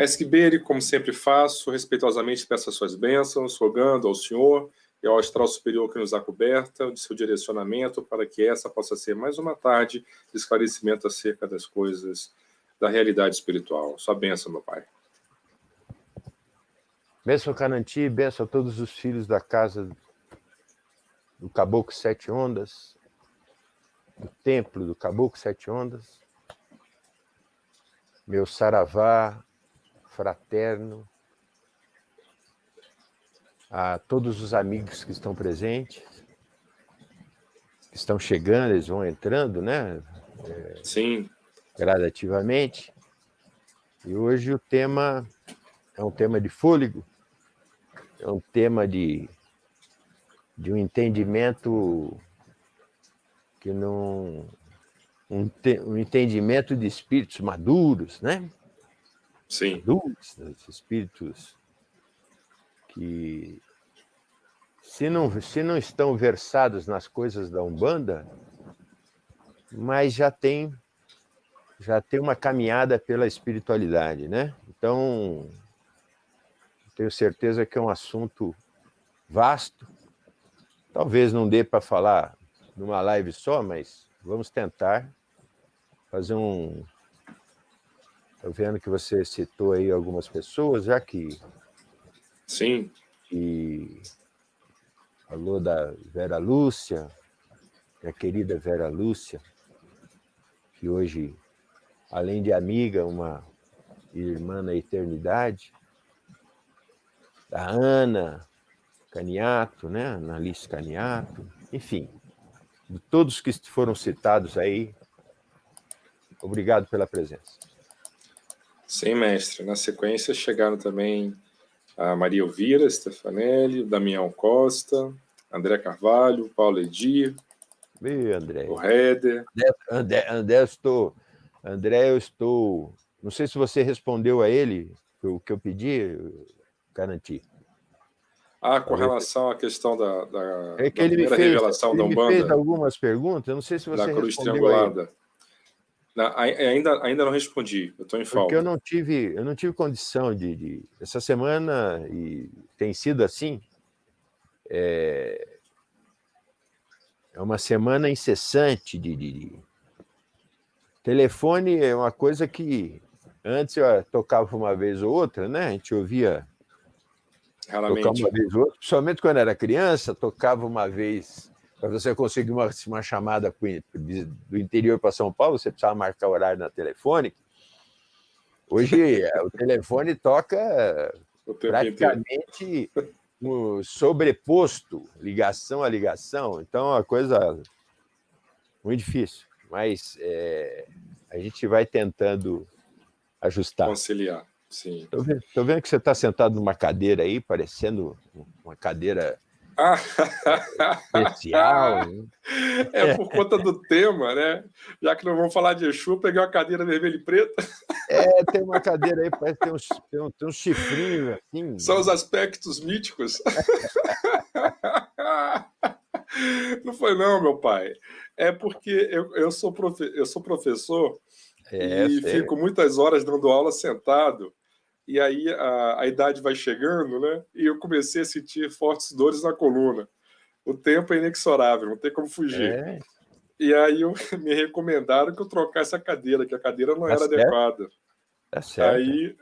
Mestre Beri, como sempre faço, respeitosamente peço as suas bênçãos, rogando ao Senhor e ao astral superior que nos acoberta, de seu direcionamento, para que essa possa ser mais uma tarde de esclarecimento acerca das coisas da realidade espiritual. Sua bênção, meu Pai. Bênção Cananti, bênção a todos os filhos da casa do Caboclo Sete Ondas, do templo do Caboclo Sete Ondas, meu saravá fraterno, a todos os amigos que estão presentes, que estão chegando, eles vão entrando, né? Sim. Gradativamente. E hoje o tema é um tema de fôlego, é um tema de um entendimento que não... um entendimento de espíritos maduros, né? Sim. Maduros, espíritos que, se não estão versados nas coisas da Umbanda, mas já tem uma caminhada pela espiritualidade, né? Então, tenho certeza que é um assunto vasto. Talvez não dê para falar numa live só, mas vamos tentar fazer um... Estou vendo que você citou aí algumas pessoas, já que... Sim. E falou da Vera Lúcia, minha querida Vera Lúcia, que hoje, além de amiga, uma irmã na eternidade, da Ana Caniato, né? Analice Caniato, enfim, de todos que foram citados aí, obrigado pela presença. Sim, mestre. Na sequência chegaram também a Maria Elvira Stefanelli, Damião Costa, André Carvalho, Paulo Edir, André. o Réder. André, eu estou... Não sei se você respondeu a ele o que eu pedi, Cananti. Com relação à questão da que ele primeira revelação da Umbanda. Ele me fez algumas perguntas, eu não sei se você da cruz respondeu a ele. triangulada. Ainda não respondi, eu estou em falta. Porque eu não tive condição de... Essa semana, e tem sido assim, é uma semana incessante de... Telefone é uma coisa que antes eu tocava uma vez ou outra, né? A gente ouvia Raramente. tocar uma vez ou outra, principalmente quando era criança, tocava uma vez. Para você conseguir uma chamada do interior para São Paulo, você precisava marcar horário na telefone. Hoje o telefone toca praticamente sobreposto, ligação a ligação. Então é uma coisa muito difícil, mas a gente vai tentando ajustar. Conciliar, sim. Estou vendo que você está sentado numa cadeira aí, parecendo uma cadeira especial. É por conta do tema, né? Já que não vamos falar de Exu, eu peguei uma cadeira vermelha e preta. Tem uma cadeira aí, parece que tem uns chifrinhos assim. São os aspectos míticos. Não foi não, meu pai. É porque eu sou professor e fico muitas horas dando aula sentado. E aí a idade vai chegando, né? E eu comecei a sentir fortes dores na coluna. O tempo é inexorável, não tem como fugir. E aí me recomendaram que eu trocasse a cadeira, que a cadeira não era adequada. Tá certo. Aí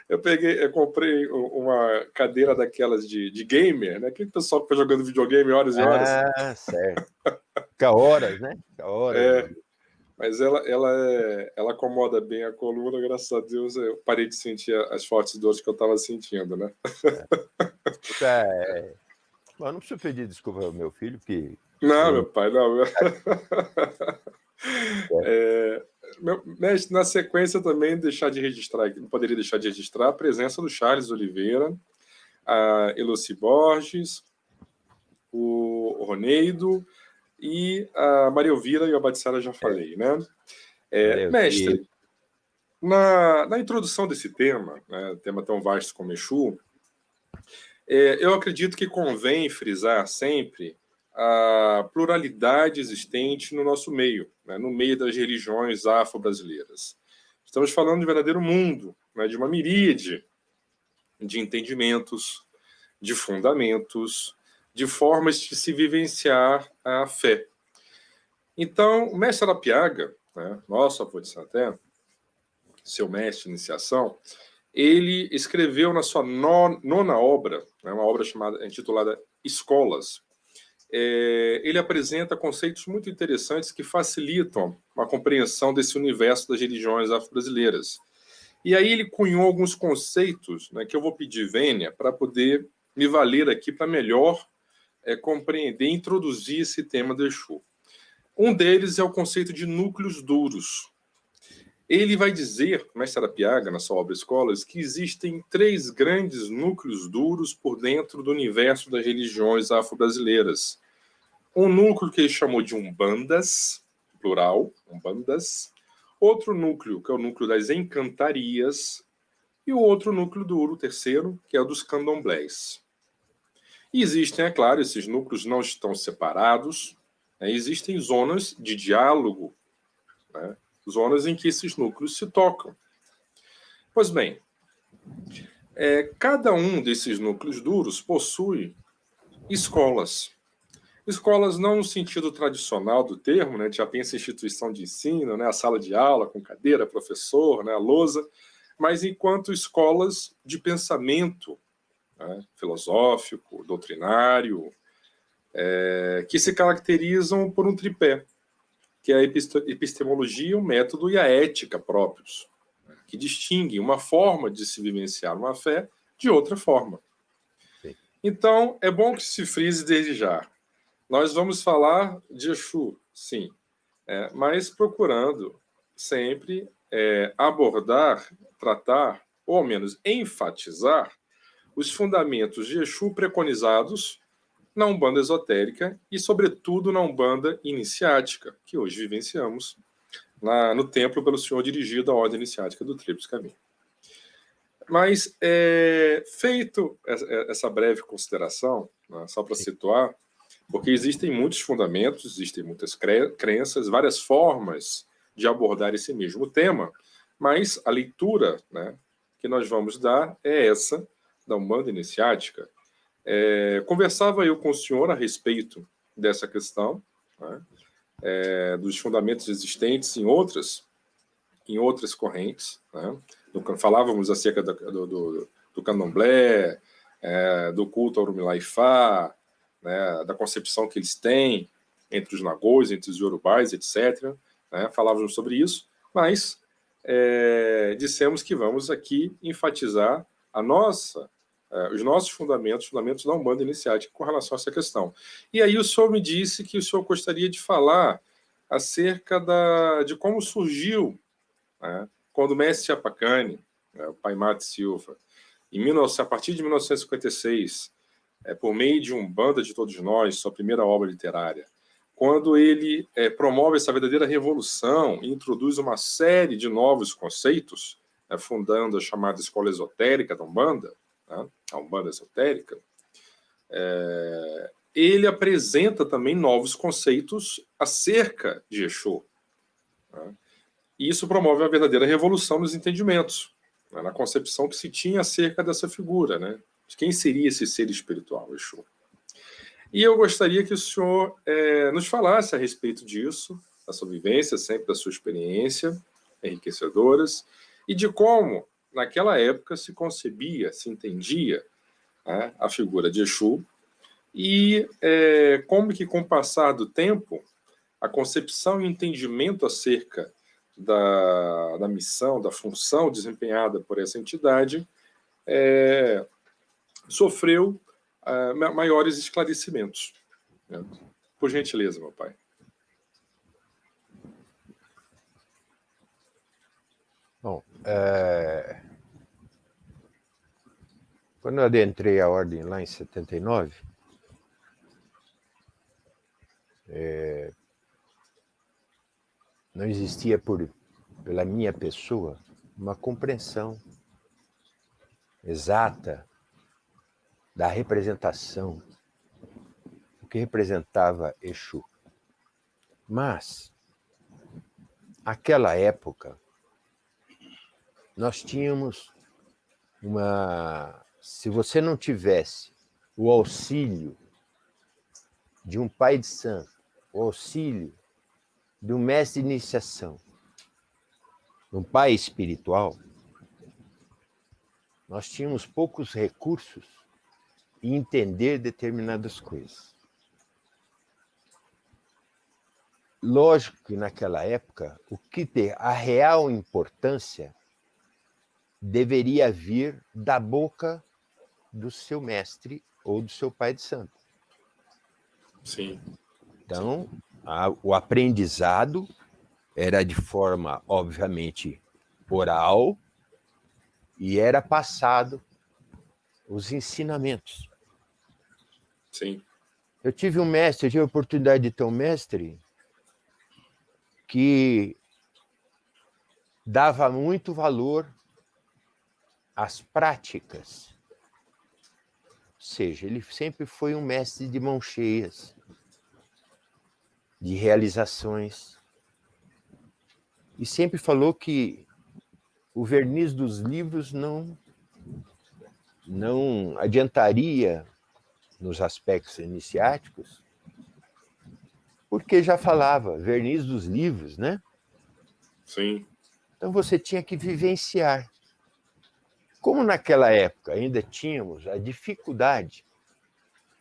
eu comprei uma cadeira daquelas de gamer, né? Aquele pessoal que foi jogando videogame horas e horas. Certo. Fica horas, né? Fica horas. Mas ela acomoda bem a coluna, graças a Deus eu parei de sentir as fortes dores que eu estava sentindo, né? Bom, não preciso pedir desculpa ao meu filho, porque... Não, meu pai, não. Mestre, na sequência também deixar de registrar, não poderia deixar de registrar a presença do Charles Oliveira, a Eloci Borges, o Roneido e a Maria Elvira e a Batissara já falei, né? Mestre, na introdução desse tema, né, tema tão vasto como Exu, eu acredito que convém frisar sempre a pluralidade existente no nosso meio, né, no meio das religiões afro-brasileiras. Estamos falando de verdadeiro mundo, né, de uma miríade de entendimentos, de fundamentos, de formas de se vivenciar a fé. Então, o mestre Arapiaga, né, nosso avô de Santé, seu mestre de iniciação, ele escreveu na sua nona obra, né, uma obra intitulada Escolas. Ele apresenta conceitos muito interessantes que facilitam a compreensão desse universo das religiões afro-brasileiras. E aí ele cunhou alguns conceitos, né, que eu vou pedir vênia para poder me valer aqui para melhor compreender e introduzir esse tema do Exu. Um deles é o conceito de núcleos duros. Ele vai dizer, o mestre Arapiaga, na sua obra Escolas, que existem 3 grandes núcleos duros por dentro do universo das religiões afro-brasileiras. Um núcleo que ele chamou de umbandas, plural, umbandas. Outro núcleo, que é o núcleo das encantarias. E o outro núcleo duro, o terceiro, que é o dos candomblés. E existem, é claro, esses núcleos não estão separados, né? Existem zonas de diálogo, né? Zonas em que esses núcleos se tocam. Pois bem, cada um desses núcleos duros possui escolas. Escolas não no sentido tradicional do termo, né? Já pensa em instituição de ensino, né? A sala de aula com cadeira, professor, né? A lousa, mas enquanto escolas de pensamento, né? Filosófico, doutrinário, que se caracterizam por um tripé, que é a epistemologia, o método e a ética próprios, que distinguem uma forma de se vivenciar uma fé de outra forma. Sim. Então, é bom que se frise desde já. Nós vamos falar de Exu, sim, mas procurando sempre abordar, tratar, ou ao menos enfatizar, os fundamentos de Exu preconizados na Umbanda esotérica e, sobretudo, na Umbanda iniciática, que hoje vivenciamos no templo pelo senhor dirigido à Ordem Iniciática do Tríplice Caminho. Mas, feito essa breve consideração, né, só para situar, porque existem muitos fundamentos, existem muitas crenças, várias formas de abordar esse mesmo tema, mas a leitura, né, que nós vamos dar é essa, da Umbanda iniciática. Conversava eu com o senhor a respeito dessa questão, né, dos fundamentos existentes em outras correntes, né? Falávamos acerca do candomblé, do culto ao Orumilá-Ifá, né, da concepção que eles têm entre os nagôs, entre os iorubás, etc. Né? Falávamos sobre isso, mas dissemos que vamos aqui enfatizar os nossos fundamentos da Umbanda iniciática com relação a essa questão. E aí o senhor me disse que o senhor gostaria de falar acerca de como surgiu, né, quando o mestre Apacani, o Pai Mate Silva, a partir de 1956, por meio de Umbanda de Todos Nós, sua primeira obra literária, quando ele promove essa verdadeira revolução e introduz uma série de novos conceitos, fundando a chamada Escola Esotérica da Umbanda, né, a Umbanda Esotérica, ele apresenta também novos conceitos acerca de Exu. Né? E isso promove uma verdadeira revolução nos entendimentos, né, na concepção que se tinha acerca dessa figura, né, de quem seria esse ser espiritual, Exu. E eu gostaria que o senhor nos falasse a respeito disso, da sua vivência, sempre da sua experiência, enriquecedoras, e de como, naquela época, se concebia, se entendia, né, a figura de Exu, e como que, com o passar do tempo, a concepção e o entendimento acerca da missão, da função desempenhada por essa entidade, sofreu maiores esclarecimentos. Né? Por gentileza, meu pai. Bom, quando eu adentrei a ordem lá em 79, não existia pela minha pessoa uma compreensão exata da representação, o que representava Exu. Mas, aquela época, nós tínhamos se você não tivesse o auxílio de um pai de santo, o auxílio de um mestre de iniciação, de um pai espiritual, nós tínhamos poucos recursos em entender determinadas coisas. Lógico que naquela época, a real importância deveria vir da boca do seu mestre ou do seu pai de santo. Sim. Então, o aprendizado era de forma, obviamente, oral e era passado os ensinamentos. Sim. Eu tive a oportunidade de ter um mestre que dava muito valor às práticas. Ou seja, ele sempre foi um mestre de mãos cheias, de realizações. E sempre falou que o verniz dos livros não adiantaria nos aspectos iniciáticos, porque já falava, verniz dos livros, né? Sim. Então você tinha que vivenciar. Como naquela época ainda tínhamos a dificuldade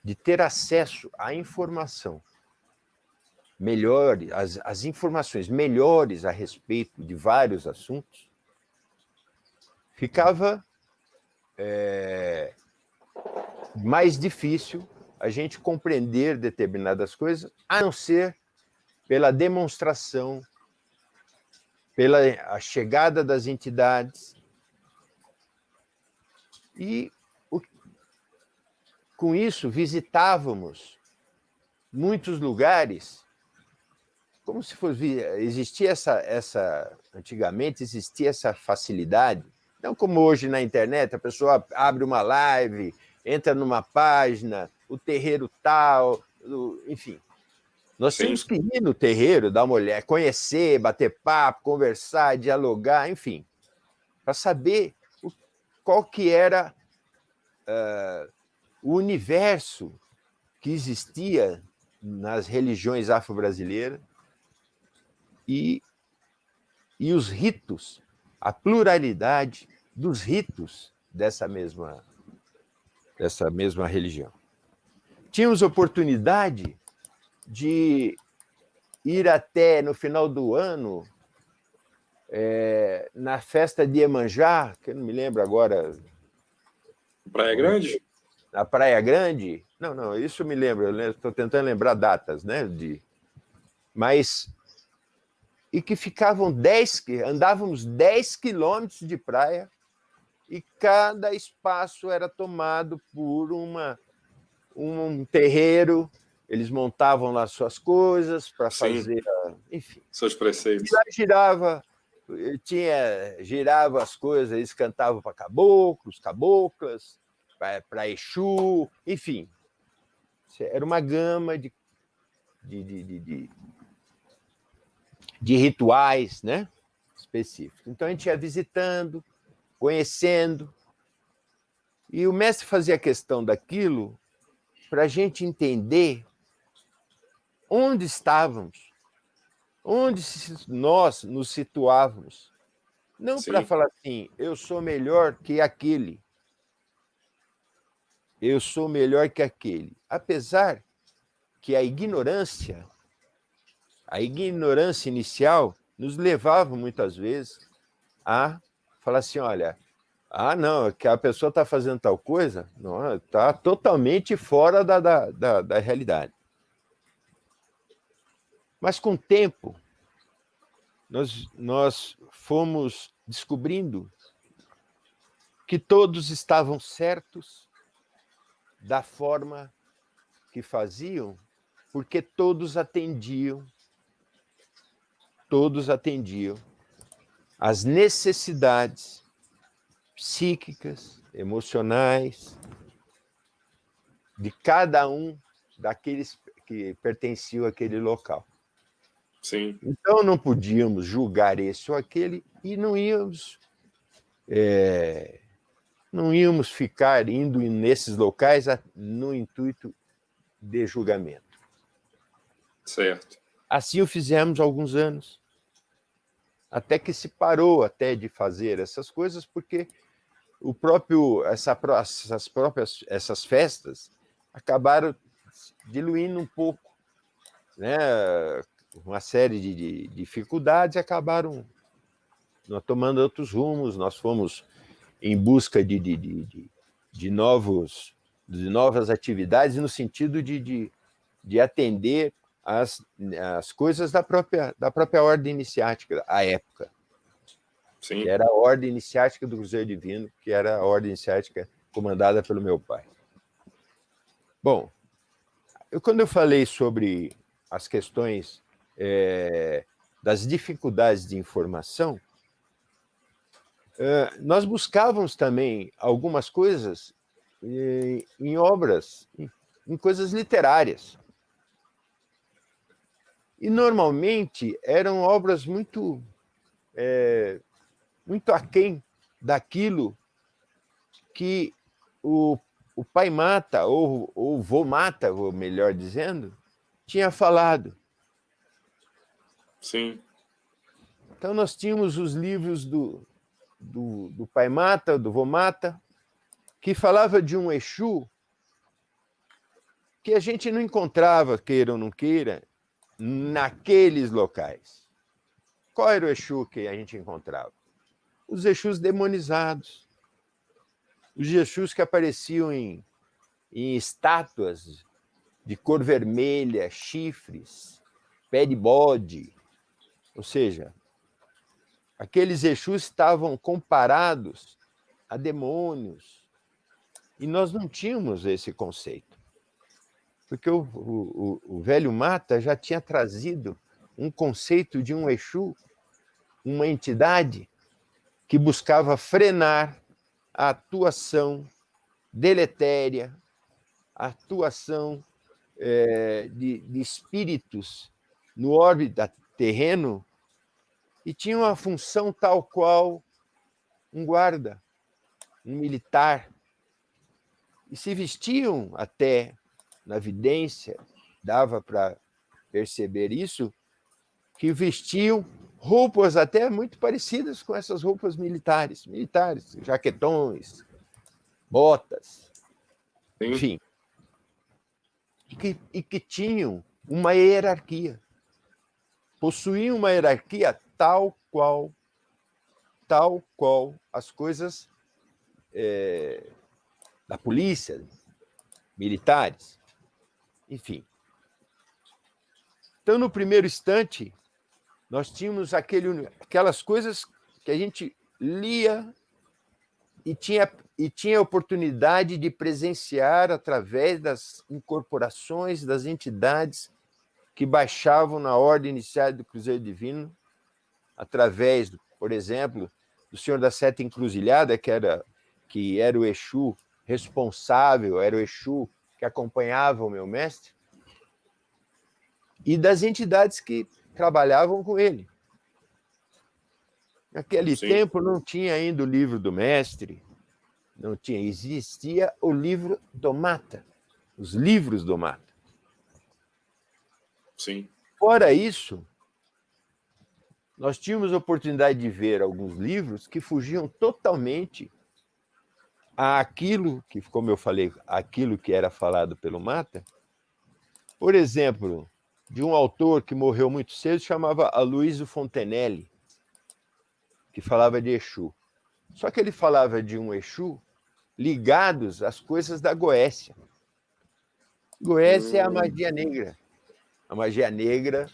de ter acesso à informação melhor, as informações melhores a respeito de vários assuntos, ficava mais difícil a gente compreender determinadas coisas, a não ser pela demonstração, pela a chegada das entidades. E com isso visitávamos muitos lugares, como se fosse existia antigamente existia essa facilidade, não como hoje na internet, a pessoa abre uma live, entra numa página, o terreiro tal, enfim. Nós Sim. tínhamos que ir no terreiro, dar uma olhada, conhecer, bater papo, conversar, dialogar, enfim, para saber qual que era o universo que existia nas religiões afro-brasileiras e os ritos, a pluralidade dos ritos dessa mesma religião. Tínhamos oportunidade de ir até, no final do ano, na festa de Iemanjá, que eu não me lembro agora. Praia Grande? Na Praia Grande? Não, isso me lembro, eu estou tentando lembrar datas, né? Mas e que andávamos 10 quilômetros de praia e cada espaço era tomado por um terreiro, eles montavam lá suas coisas para fazer, enfim. Seus preceitos. E lá girava as coisas, eles cantavam para caboclos, caboclas, para Exu, enfim. Era uma gama de rituais, né, específicos. Então a gente ia visitando, conhecendo, e o mestre fazia questão daquilo para a gente entender onde estávamos, onde nós nos situávamos. Não para falar assim, eu sou melhor que aquele, eu sou melhor que aquele. Apesar que a ignorância inicial nos levava muitas vezes a falar assim, olha, não, que a pessoa está fazendo tal coisa, não, está totalmente fora da realidade. Mas com o tempo, nós fomos descobrindo que todos estavam certos da forma que faziam, porque todos atendiam às necessidades psíquicas, emocionais de cada um daqueles que pertenciam àquele local. Sim. Então não podíamos julgar esse ou aquele e não íamos não íamos ficar indo nesses locais no intuito de julgamento. Certo. Assim o fizemos há alguns anos, até que se parou até de fazer essas coisas, porque essas festas acabaram diluindo um pouco, né? Uma série de dificuldades acabaram tomando outros rumos. Nós fomos em busca de novas atividades, no sentido de atender as coisas da própria ordem iniciática à época, Sim. que era a ordem iniciática do Cruzeiro Divino, que era a ordem iniciática comandada pelo meu pai. Bom, quando eu falei sobre as questões das dificuldades de informação, nós buscávamos também algumas coisas em obras, em coisas literárias. E, normalmente, eram obras muito aquém daquilo que o pai Mata, ou o vô Mata, melhor dizendo, tinha falado. Sim. Então, nós tínhamos os livros do pai Mata, do vô Mata, que falava de um Exu que a gente não encontrava, queira ou não queira, naqueles locais. Qual era o Exu que a gente encontrava? Os Exus demonizados. Os Exus que apareciam em estátuas de cor vermelha, chifres, pé de bode. Ou seja, aqueles Exus estavam comparados a demônios. E nós não tínhamos esse conceito. Porque o velho Mata já tinha trazido um conceito de um Exu, uma entidade que buscava frenar a atuação deletéria, a atuação de espíritos no órbita terreno, e tinha uma função tal qual um guarda, um militar. E se vestiam até, na vidência, dava para perceber isso, que vestiam roupas até muito parecidas com essas roupas militares, jaquetões, botas, Sim. enfim. E que tinham uma hierarquia. Possuíam uma hierarquia tal qual as coisas da polícia, militares, enfim. Então, no primeiro instante, nós tínhamos aquelas coisas que a gente lia e tinha a oportunidade de presenciar através das incorporações das entidades que baixavam na ordem inicial do Cruzeiro Divino, através, por exemplo, do Senhor da Sete Encruzilhada, que era o Exu responsável, era o Exu que acompanhava o meu mestre, e das entidades que trabalhavam com ele. Naquele tempo não tinha ainda o livro do mestre, não tinha, existia o livro do Mata, os livros do Mata. Sim. Fora isso, nós tínhamos a oportunidade de ver alguns livros que fugiam totalmente àquilo que, como eu falei, aquilo que era falado pelo Mata. Por exemplo, de um autor que morreu muito cedo, chamava Aloysio Fontenelle, que falava de Exu. Só que ele falava de um Exu ligados às coisas da Goécia. Goécia é a magia negra. A magia negra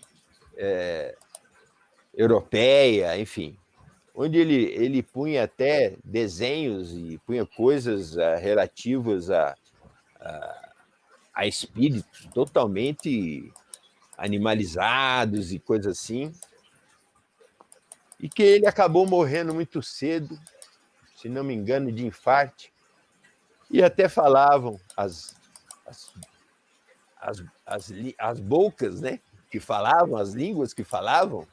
europeia, enfim. Onde ele punha até desenhos e punha coisas relativas a espíritos totalmente animalizados e coisas assim. E que ele acabou morrendo muito cedo, se não me engano, de infarto. E até falavam as bocas, né, que falavam, as línguas que falavam,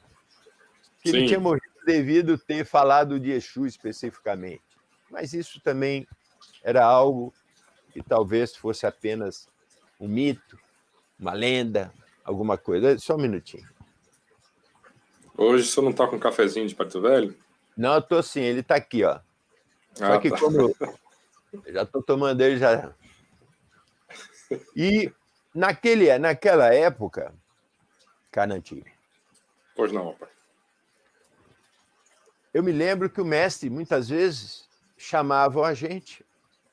que ele tinha morrido devido ter falado de Exu especificamente. Mas isso também era algo que talvez fosse apenas um mito, uma lenda, alguma coisa. Só um minutinho. Hoje você não está com um cafezinho de Porto Velho? Não, eu tô sim, ele está aqui, ó. Só que Tá. como eu já estou tomando ele já. E naquela época, Canantinho, Pois não, pai. eu me lembro que o mestre muitas vezes chamava a gente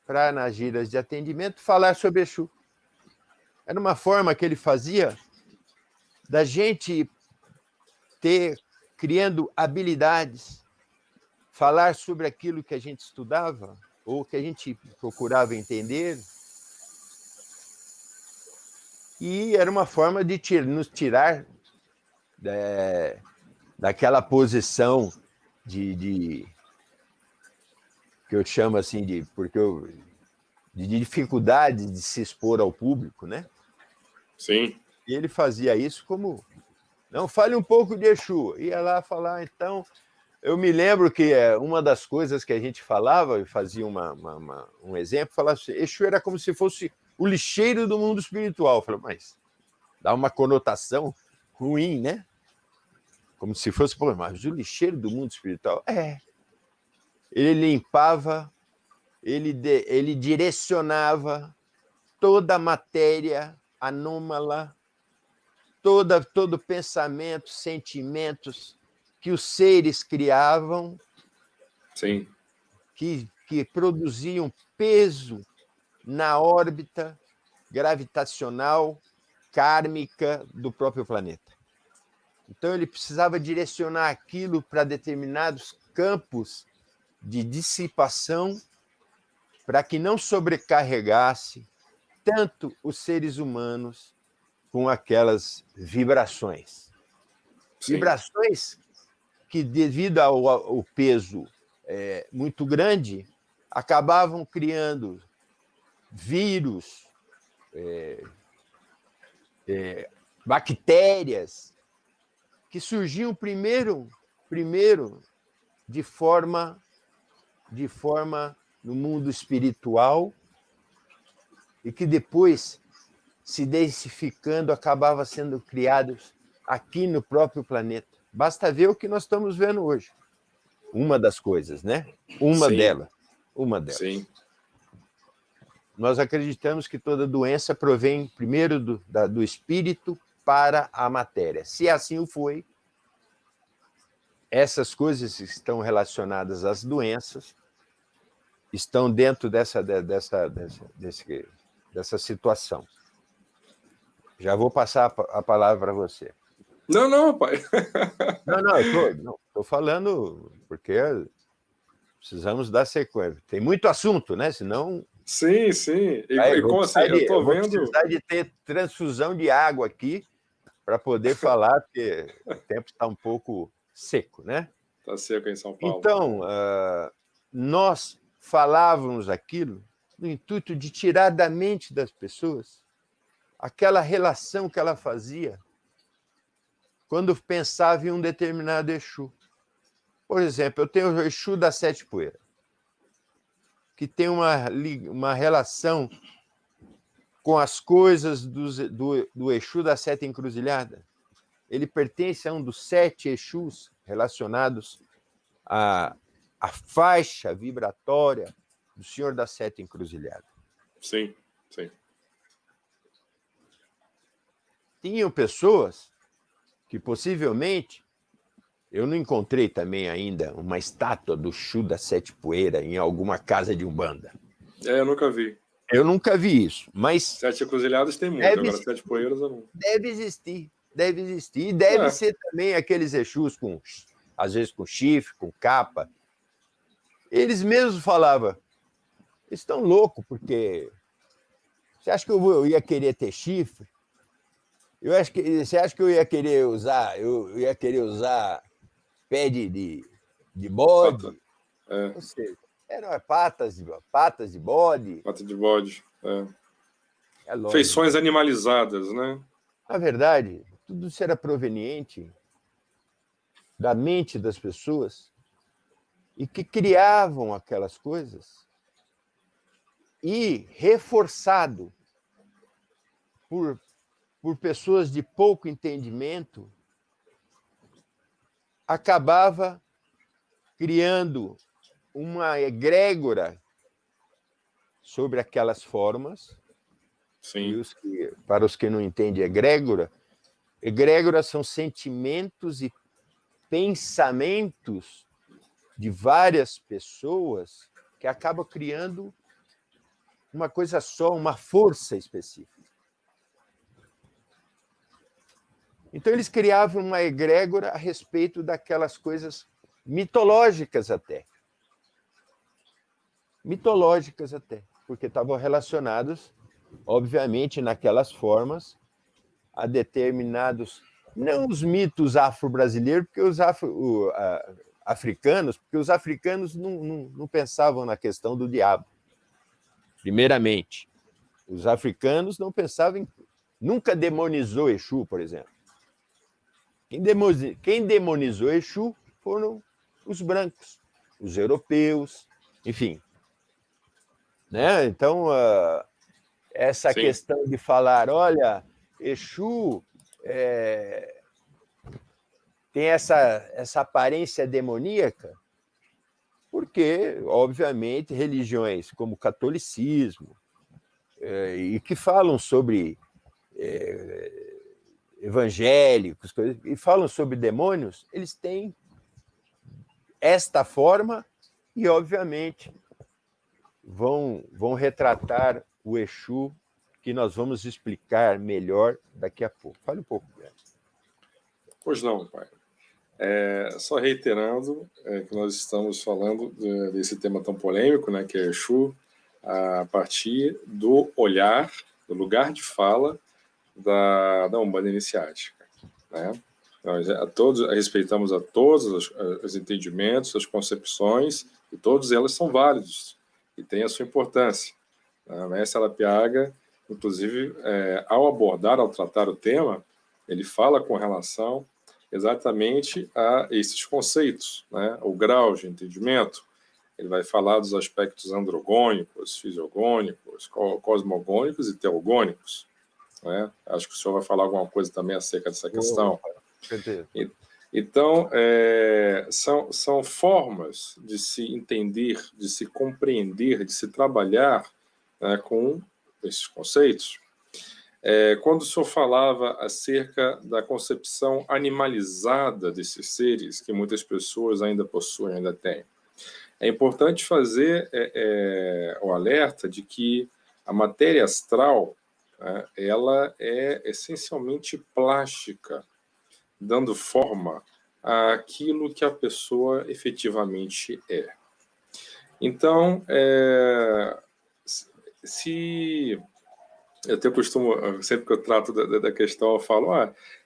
para, nas giras de atendimento, falar sobre Exu. Era uma forma que ele fazia da gente ter, criando habilidades, falar sobre aquilo que a gente estudava ou que a gente procurava entender. E era uma forma de nos tirar daquela posição de que eu chamo assim de dificuldade de se expor ao público, né? Sim. E ele fazia isso como, não, fale um pouco de Exu. Ia lá falar, então, eu me lembro que uma das coisas que a gente falava, eu fazia um exemplo, falava assim, Exu era como se fosse o lixeiro do mundo espiritual. Eu falei, mas dá uma conotação ruim, né? Como se fosse, pô, mas o lixeiro do mundo espiritual? Ele limpava, ele direcionava toda a matéria anômala, todo pensamento, sentimentos que os seres criavam, Sim. que produziam peso na órbita gravitacional kármica do próprio planeta. Então, ele precisava direcionar aquilo para determinados campos de dissipação para que não sobrecarregasse tanto os seres humanos com aquelas vibrações. Sim. Vibrações que, devido ao peso muito grande, acabavam criando vírus, bactérias, que surgiam primeiro de forma no mundo espiritual e que depois, se densificando, acabava sendo criados aqui no próprio planeta. Basta ver o que nós estamos vendo hoje. Uma das coisas, né? Uma delas. Sim. Nós acreditamos que toda doença provém primeiro do espírito para a matéria. Se assim o foi, essas coisas que estão relacionadas às doenças estão dentro dessa situação. Já vou passar a palavra para você. Não, pai. Não, eu estou falando porque precisamos dar sequência. Tem muito assunto, né? Senão... Sim. E como assim? Eu estou vendo... Vou precisar de ter transfusão de água aqui para poder falar, porque o tempo está um pouco seco, né? Está seco em São Paulo. Então, nós falávamos aquilo no intuito de tirar da mente das pessoas aquela relação que ela fazia quando pensava em um determinado Exu. Por exemplo, eu tenho o Exu das Sete Poeiras, que tem uma relação com as coisas do Exu das Sete Encruzilhadas. Ele pertence a um dos 7 Exus relacionados à faixa vibratória do Senhor das Sete Encruzilhadas. Sim. Tinham pessoas que possivelmente... Eu não encontrei também ainda uma estátua do Exu das Sete Poeiras em alguma casa de Umbanda. Eu nunca vi. Eu nunca vi isso, mas... 7 Encruzilhadas tem muito, agora 7 Poeiras eu não... Deve existir. E deve ser também aqueles Exus, às vezes com chifre, com capa. Eles mesmos falavam, eles estão loucos, porque... Você acha que eu ia querer ter chifre? Você acha que eu ia querer usar pé de bode? Ou seja, eram patas de bode. Pata de bode, Feições animalizadas, né? Na verdade, tudo isso era proveniente da mente das pessoas e que criavam aquelas coisas e reforçado por pessoas de pouco entendimento, acabava criando uma egrégora sobre aquelas formas. Sim. Para os que não entendem egrégora são sentimentos e pensamentos de várias pessoas que acabam criando uma coisa só, uma força específica. Então, eles criavam uma egrégora a respeito daquelas coisas mitológicas até. Mitológicas até, porque estavam relacionados, obviamente, naquelas formas, a determinados, não os mitos afro-brasileiros, porque os africanos, porque os africanos não pensavam na questão do diabo, primeiramente. Os africanos não pensavam em... Nunca demonizou Exu, por exemplo. Quem demonizou Exu foram os brancos, os europeus, enfim. Né? Então, essa Sim. questão de falar, olha, Exu tem essa aparência demoníaca, porque, obviamente, religiões como o catolicismo, e que falam sobre evangélicos, e falam sobre demônios, eles têm esta forma e, obviamente, vão retratar o Exu, que nós vamos explicar melhor daqui a pouco. Fale um pouco, Guilherme. Pois não, pai. Só reiterando que nós estamos falando desse tema tão polêmico, né, que é Exu, a partir do olhar, do lugar de fala da Umbanda Iniciática. Né? Nós respeitamos a todos os entendimentos, as concepções, e todos elas são válidos e têm a sua importância. A Mestre Alapiaga, inclusive, ao tratar o tema, ele fala com relação exatamente a esses conceitos, né? O grau de entendimento. Ele vai falar dos aspectos androgônicos, fisiogônicos, cosmogônicos e teogônicos. Né? Acho que o senhor vai falar alguma coisa também acerca dessa questão. Então, são formas de se entender, de se compreender, de se trabalhar, né, com esses conceitos. Quando o senhor falava acerca da concepção animalizada desses seres, que muitas pessoas ainda possuem, ainda têm, é importante fazer o alerta de que a matéria astral, ela é essencialmente plástica, dando forma àquilo que a pessoa efetivamente é. Então, se eu até costumo, sempre que eu trato da questão, eu falo,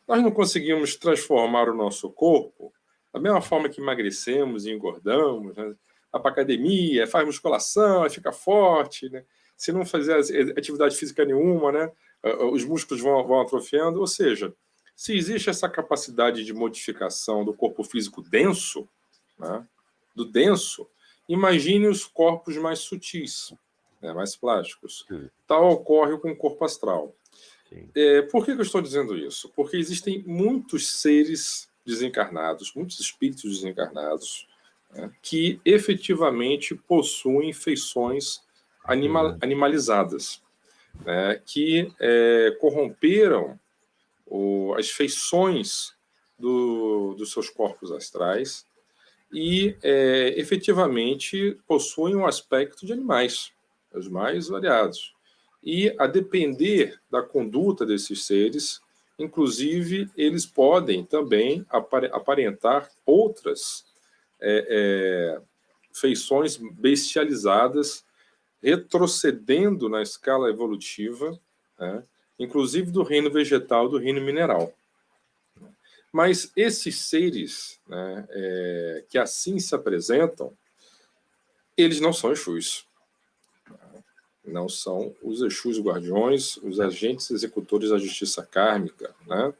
nós não conseguimos transformar o nosso corpo da mesma forma que emagrecemos e engordamos, né? Vai para a academia, faz musculação, fica forte, né? Se não fazer atividade física nenhuma, né? Os músculos vão atrofiando, ou seja, se existe essa capacidade de modificação do corpo físico denso, né? Do denso, imagine os corpos mais sutis, né? Mais plásticos. Tal ocorre com o corpo astral. Por que eu estou dizendo isso? Porque existem muitos seres desencarnados, muitos espíritos desencarnados, né, que efetivamente possuem feições animalizadas, né, que corromperam as feições dos seus corpos astrais e efetivamente possuem um aspecto de animais, os mais variados. E, a depender da conduta desses seres, inclusive, eles podem também aparentar outras feições bestializadas, retrocedendo na escala evolutiva, né, inclusive do reino vegetal, do reino mineral. Mas esses seres, né, que assim se apresentam, eles não são Exus. Não são os Exus guardiões, os agentes executores da justiça kármica, né?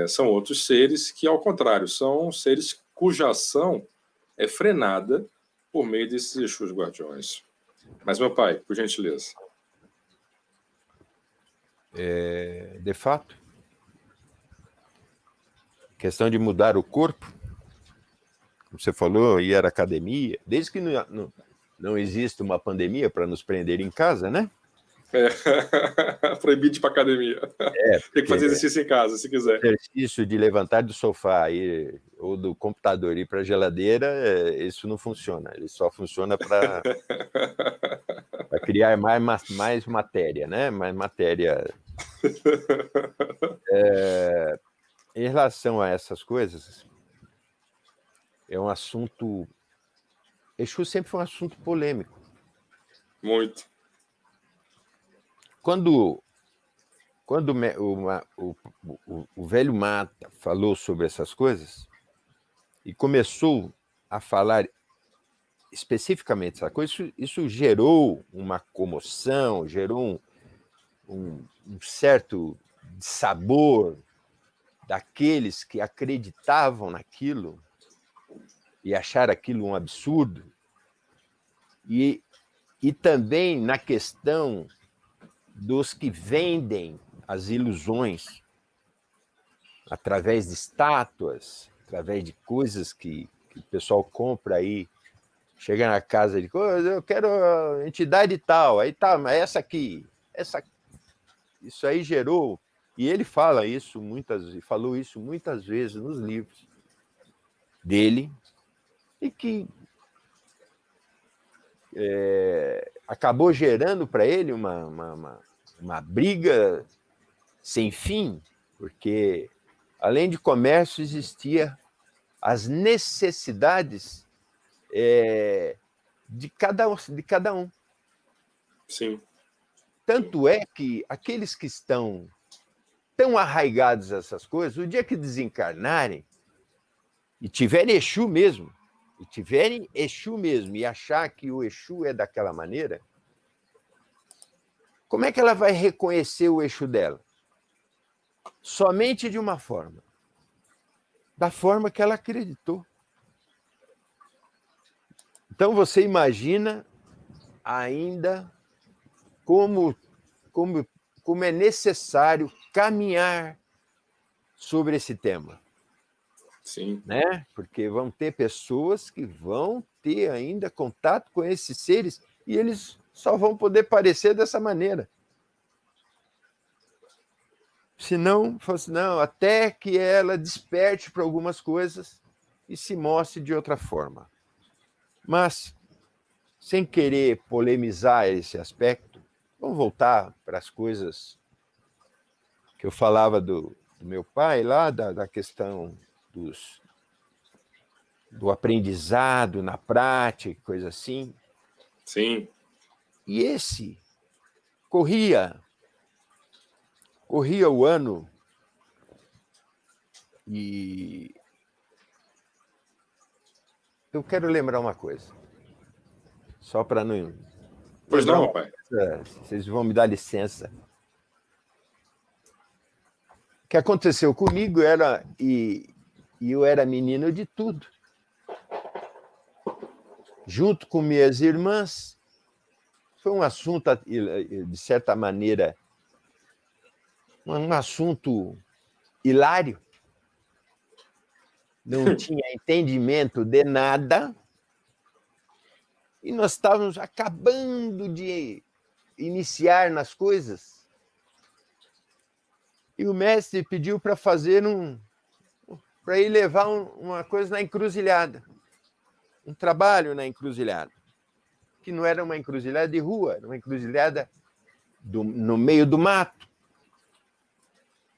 São outros seres que, ao contrário, são seres cuja ação é frenada por meio desses Exus guardiões. Mas, meu pai, por gentileza. De fato, questão de mudar o corpo, como você falou, ir à academia, desde que não existe uma pandemia para nos prender em casa, né? Proibido de ir para academia. Tem que fazer exercício em casa, se quiser. Exercício de levantar do sofá ou do computador e ir para a geladeira, isso não funciona. Ele só funciona para criar mais matéria, né? Mais matéria. Em relação a essas coisas, é um assunto... Exu sempre foi um assunto polêmico. Muito. Quando o velho Mata falou sobre essas coisas e começou a falar especificamente essa coisa, isso gerou uma comoção, gerou um certo sabor daqueles que acreditavam naquilo e acharam aquilo um absurdo, e também na questão dos que vendem as ilusões através de estátuas, através de coisas que o pessoal compra aí, chega na casa de coisa, eu quero a entidade tal, aí tá, mas essa aqui, isso aí gerou, e ele falou isso muitas vezes nos livros dele, e que acabou gerando para ele uma briga sem fim, porque além de comércio existia as necessidades de cada um. Sim. Tanto é que aqueles que estão tão arraigados a essas coisas, o dia que desencarnarem e tiverem Exu mesmo, e achar que o Exu é daquela maneira, como é que ela vai reconhecer o Exu dela? Somente de uma forma. Da forma que ela acreditou. Então você imagina ainda como é necessário caminhar sobre esse tema. Sim. Né? Porque vão ter pessoas que vão ter ainda contato com esses seres e eles só vão poder parecer dessa maneira. Senão, não, até que ela desperte para algumas coisas e se mostre de outra forma. Mas, sem querer polemizar esse aspecto, vamos voltar para as coisas que eu falava do meu pai lá, da questão do aprendizado na prática, coisa assim. Sim. E esse corria o ano e eu quero lembrar uma coisa, só para não... Pois não, meu pai. Vocês vão me dar licença. O que aconteceu comigo eu era menino de tudo. Junto com minhas irmãs, foi um assunto, de certa maneira, um assunto hilário. Não tinha entendimento de nada. E nós estávamos acabando de iniciar nas coisas. E o mestre pediu para fazer para ir levar uma coisa na encruzilhada. Um trabalho na encruzilhada. Que não era uma encruzilhada de rua, era uma encruzilhada no meio do mato.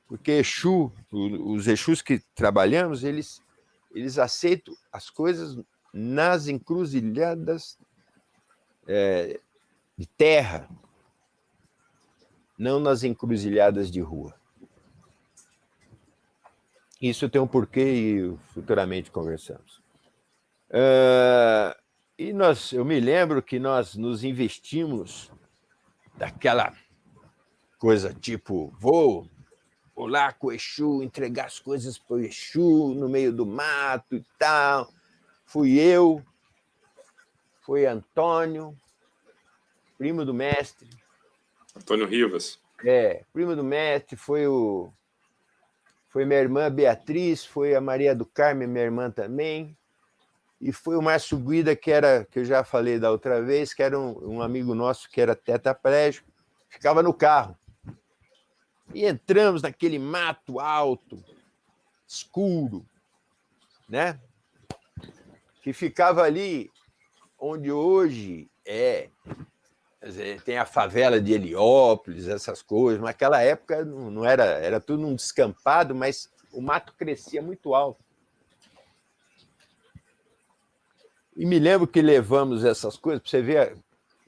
Porque Exu, os Exus que trabalhamos, eles aceitam as coisas nas encruzilhadas de terra, não nas encruzilhadas de rua. Isso tem um porquê e futuramente conversamos. Eu me lembro que nós nos investimos daquela coisa tipo, vou vou lá com o Exu, entregar as coisas para o Exu, no meio do mato e tal. Fui eu, foi Antônio, primo do mestre. Antônio Rivas. Primo do mestre, foi minha irmã Beatriz, foi a Maria do Carmo, minha irmã também, e foi o Márcio Guida, que eu já falei da outra vez, que era um amigo nosso que era tetraplégico, ficava no carro. E entramos naquele mato alto, escuro, né? Que ficava ali onde hoje tem a favela de Heliópolis, essas coisas, mas naquela época não era tudo um descampado, mas o mato crescia muito alto. E me lembro que levamos essas coisas, para você ver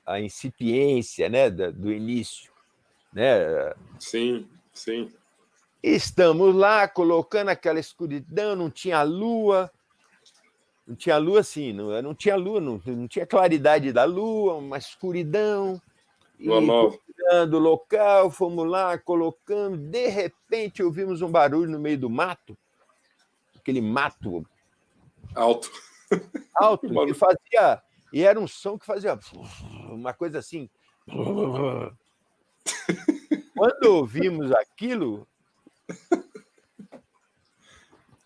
a incipiência, né, do início. Né? Sim, sim. Estamos lá colocando aquela escuridão, não tinha lua. Não tinha lua assim, não tinha lua, não tinha claridade da lua, uma escuridão. Lua nova. O local, fomos lá, colocando. De repente, ouvimos um barulho no meio do mato, aquele mato alto, que fazia. E era um som que fazia uma coisa assim. Quando ouvimos aquilo,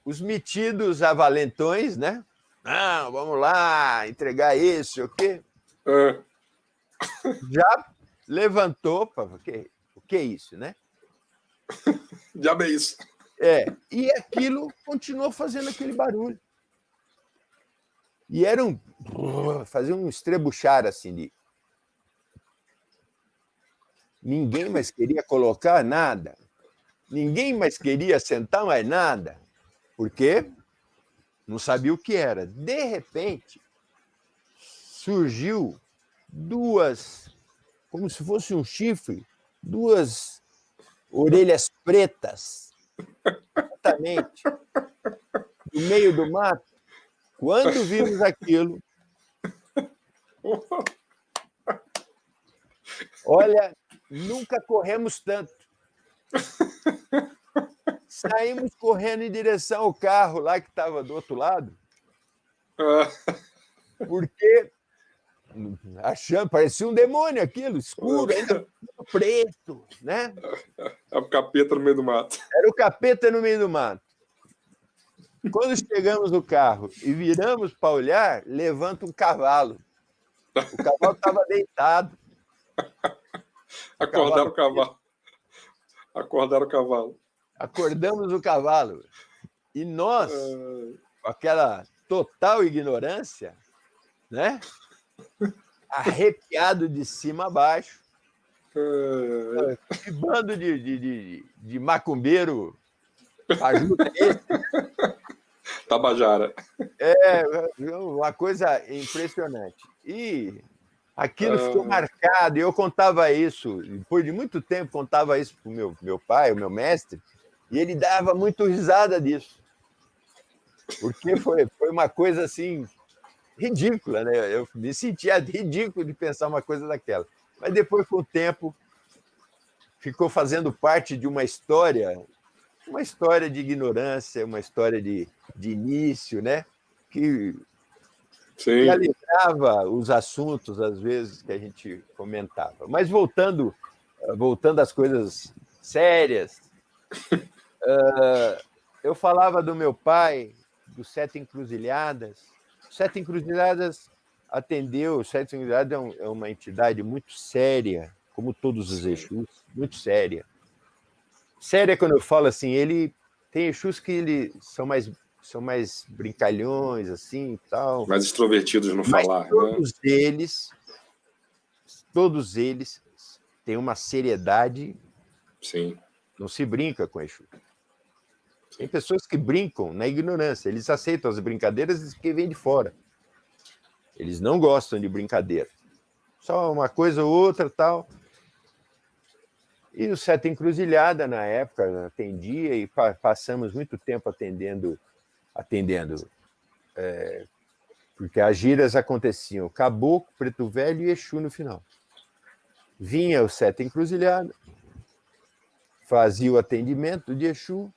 os metidos avalentões, né? Não, vamos lá, entregar isso, o quê? Já levantou, o que é isso, né? Diabo é isso. E aquilo continuou fazendo aquele barulho. E era fazia um estrebuchar assim de. Ninguém mais queria colocar nada. Ninguém mais queria sentar mais nada. Por quê? Não sabia o que era. De repente, surgiu duas, como se fosse um chifre, duas orelhas pretas, exatamente, no meio do mato. Quando vimos aquilo, olha, nunca corremos tanto. Saímos correndo em direção ao carro lá que estava do outro lado, porque achando, parecia um demônio aquilo, escuro, ainda preto, né? É o capeta no meio do mato. Era o capeta no meio do mato. Quando chegamos no carro e viramos para olhar, levanta um cavalo. O cavalo estava deitado. Acordaram o cavalo. Acordaram o cavalo. Acordamos o cavalo. E nós, com aquela total ignorância, né? Arrepiado de cima a baixo, que bando de macumbeiro ajuda esse. Tabajara. Uma coisa impressionante. E aquilo ficou marcado, e eu contava isso, depois de muito tempo, contava isso para o meu pai, o meu mestre, e ele dava muito risada disso. Porque foi uma coisa assim ridícula, né? Eu me sentia ridículo de pensar uma coisa daquela. Mas depois, com o tempo, ficou fazendo parte de uma história de ignorância, uma história de início, né? Que alegrava os assuntos, às vezes, que a gente comentava. Mas voltando às coisas sérias, eu falava do meu pai, do Sete Encruzilhadas. O Sete Encruzilhadas atendeu, o Sete Encruzilhadas é uma entidade muito séria, como todos os Exus, muito séria. Séria quando eu falo assim, ele tem Exus que são mais brincalhões, assim, e tal. Mais extrovertidos no mas falar, todos eles têm uma seriedade. Sim. Não se brinca com Exu. Tem pessoas que brincam na ignorância, eles aceitam as brincadeiras que vêm de fora. Eles não gostam de brincadeira. Só uma coisa ou outra, tal. E o Sete Encruzilhada, na época, atendia, e passamos muito tempo atendendo, porque as giras aconteciam Caboclo, Preto Velho e Exu no final. Vinha o Sete Encruzilhada, fazia o atendimento de Exu,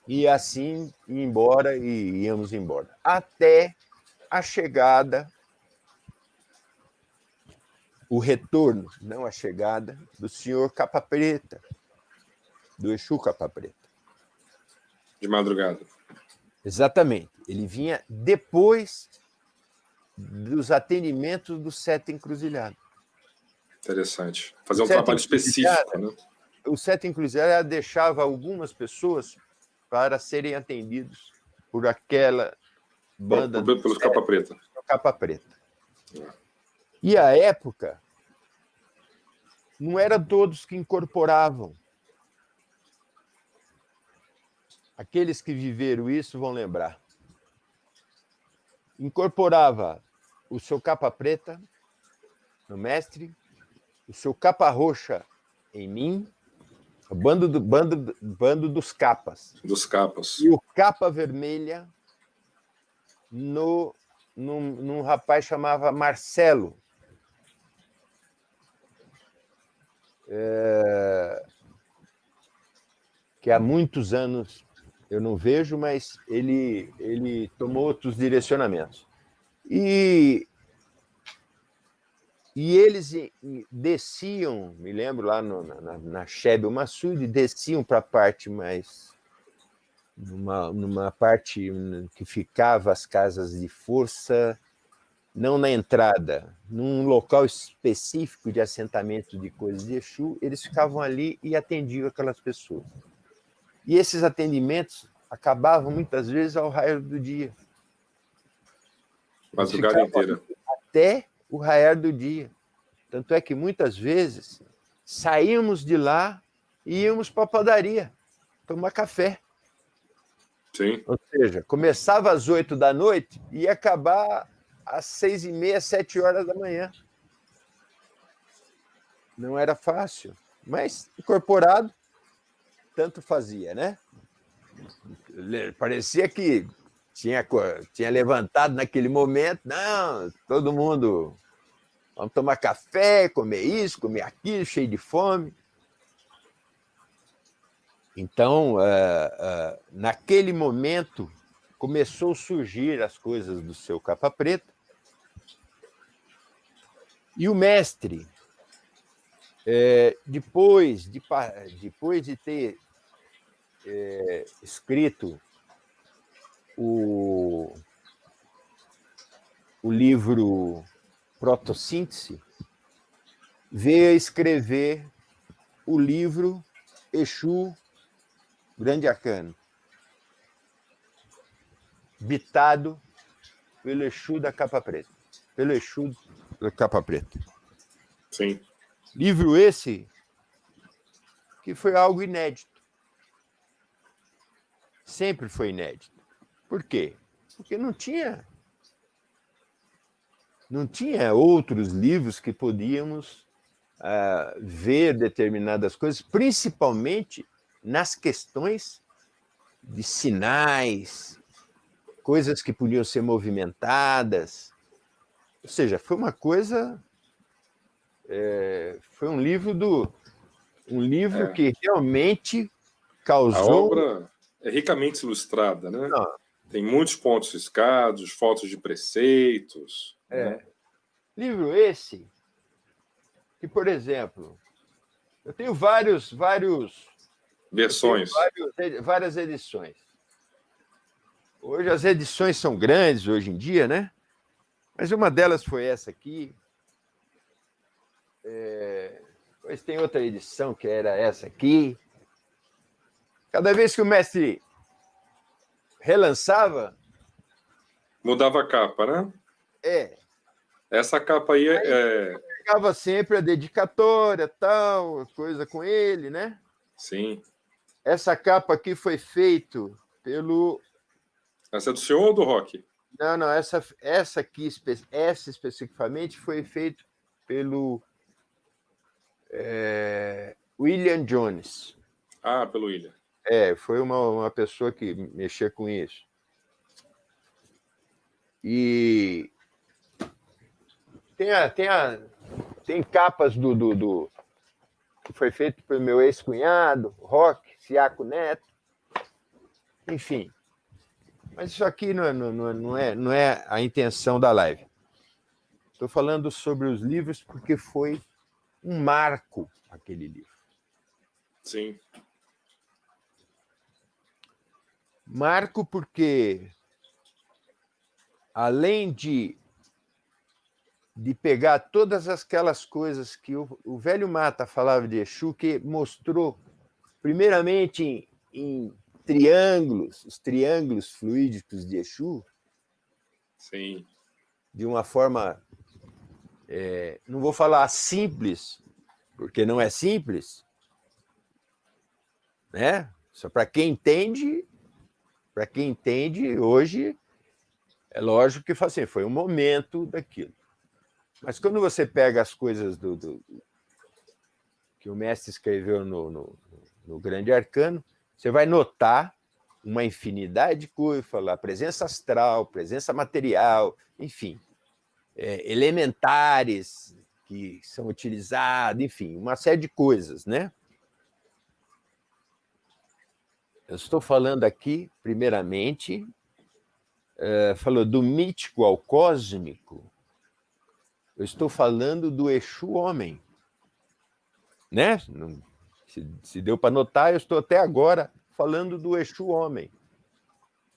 e assim íamos embora. Até a chegada, o retorno, não a chegada, do senhor Capa Preta, do Exu Capa Preta. De madrugada. Exatamente. Ele vinha depois dos atendimentos do Sete Encruzilhada. Interessante. Fazer um trabalho específico, né? O Sete Encruzilhada deixava algumas pessoas para serem atendidos por aquela banda pelos Capa Preta. Capa Preta. E à época, não era todos que incorporavam. Aqueles que viveram isso vão lembrar. Incorporava o seu Capa Preta no mestre, o seu Capa Roxa em mim, o bando dos capas. Dos capas. E o Capa Vermelha num rapaz chamava Marcelo. Que há muitos anos eu não vejo, mas ele tomou outros direcionamentos. E eles desciam, me lembro lá na Chebe Massude, desciam para a parte mais... numa parte que ficava as casas de força, não na entrada, num local específico de assentamento de coisas de Exu, eles ficavam ali e atendiam aquelas pessoas. E esses atendimentos acabavam muitas vezes ao raiar do dia. Madrugada inteira. Até o raiar do dia. Tanto é que muitas vezes saímos de lá e íamos para a padaria tomar café. Sim. Ou seja, começava às 8 da noite e ia acabar às 6h30, 7 horas da manhã. Não era fácil, mas incorporado, tanto fazia, né? Parecia que tinha levantado naquele momento, não, todo mundo, vamos tomar café, comer isso, comer aquilo, cheio de fome. Então, naquele momento, começou a surgir as coisas do seu Capa Preta, e o mestre, depois de ter escrito o livro Protossíntese, veio a escrever o livro Exu Grande Arcano, ditado pelo Exu da Capa Preta. Pelo Exu da Capa Preta. Sim. Livro esse que foi algo inédito. Sempre foi inédito. Por quê? Porque não tinha outros livros que podíamos ver determinadas coisas, principalmente nas questões de sinais, coisas que podiam ser movimentadas. Ou seja, foi uma coisa... foi um livro que realmente causou... A obra é ricamente ilustrada, né? Tem muitos pontos riscados, fotos de preceitos. Né? Livro esse que, por exemplo, eu tenho várias versões. Várias edições. Hoje as edições são grandes, hoje em dia, né? Mas uma delas foi essa aqui. Depois tem outra edição que era essa aqui. Cada vez que o mestre relançava... mudava a capa, né? Essa capa aí pegava sempre a dedicatória, tal, coisa com ele, né? Sim. Essa capa aqui foi feita pelo... Essa é do senhor ou do Rock? Não, essa aqui, essa especificamente, foi feita pelo William Jones. Pelo William. Foi uma pessoa que mexia com isso. E tem capas que foi feito pelo meu ex-cunhado, Roque Siaco Neto, enfim. Mas isso aqui não é a intenção da live. Estou falando sobre os livros porque foi um marco aquele livro. Sim. Marco porque, além de pegar todas aquelas coisas que o velho Mata falava de Exu, que mostrou, primeiramente, em triângulos, os triângulos fluídicos de Exu, Sim. de uma forma, não vou falar simples, porque não é simples, né? Só para quem entende hoje, é lógico que assim, foi um momento daquilo. Mas quando você pega as coisas que o mestre escreveu no Grande Arcano, você vai notar uma infinidade de coisas, falar presença astral, presença material, enfim, elementares que são utilizados, enfim, uma série de coisas, né? Eu estou falando aqui, primeiramente, falou do mítico ao cósmico, eu estou falando do Exu homem, né? Se deu para notar, eu estou até agora falando do Exu homem.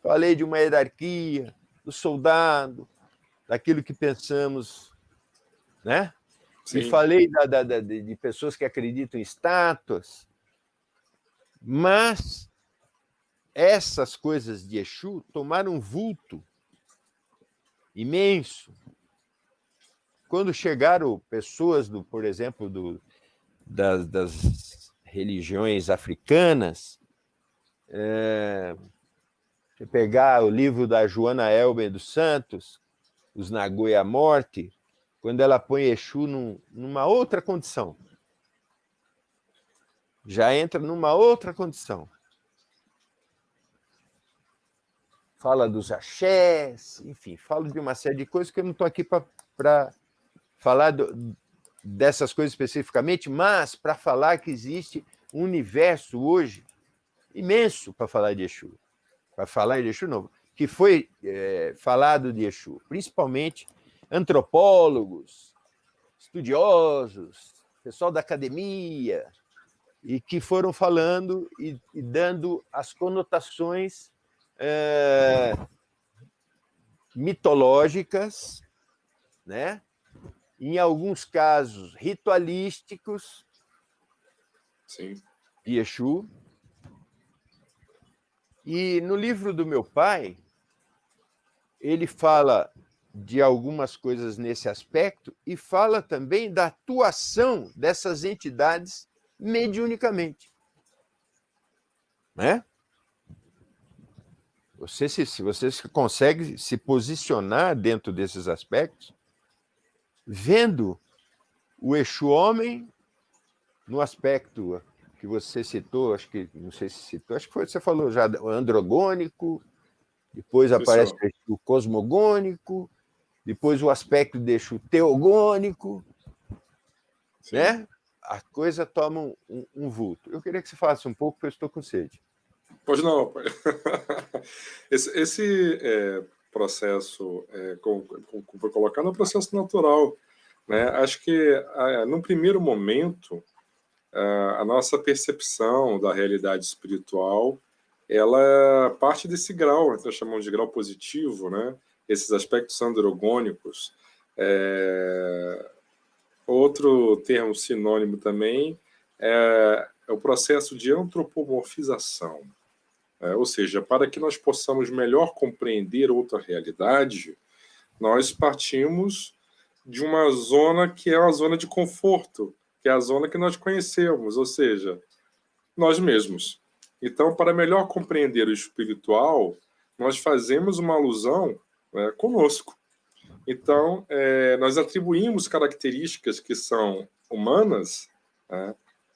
Falei de uma hierarquia, do soldado, daquilo que pensamos, né? E Sim. falei de pessoas que acreditam em estátuas, mas essas coisas de Exu tomaram um vulto imenso. Quando chegaram pessoas, por exemplo, das religiões africanas, você pegar o livro da Joana Elben dos Santos, Os Nagô e a Morte, quando ela põe Exu numa outra condição. Já entra numa outra condição. Fala dos axés, enfim, fala de uma série de coisas que eu não estou aqui para falar dessas coisas especificamente, mas para falar que existe um universo hoje imenso para falar de Exu. Para falar de Exu, não, que foi falado de Exu, principalmente antropólogos, estudiosos, pessoal da academia, e que foram falando e dando as conotações mitológicas, né? Em alguns casos ritualísticos, Sim. de Exu. E no livro do meu pai, ele fala de algumas coisas nesse aspecto e fala também da atuação dessas entidades mediunicamente. Né? Se você consegue se posicionar dentro desses aspectos, vendo o Exu homem no aspecto que você citou, acho que, não sei se citou, acho que foi, você falou já, o androgônico, depois aparece o cosmogônico, depois o aspecto de Exu teogônico, Sim. né? A coisa toma um vulto. Eu queria que você falasse um pouco, porque eu estou com sede. Pois não, pai. Esse processo, como foi colocado, é um processo natural. Né? Acho que, num primeiro momento, a nossa percepção da realidade espiritual, ela parte desse grau, que nós chamamos de grau positivo, né? Esses aspectos androgônicos. Outro termo sinônimo também é o processo de antropomorfização. Ou seja, para que nós possamos melhor compreender outra realidade, nós partimos de uma zona que é uma zona de conforto, que é a zona que nós conhecemos, ou seja, nós mesmos. Então, para melhor compreender o espiritual, nós fazemos uma alusão conosco. Então, nós atribuímos características que são humanas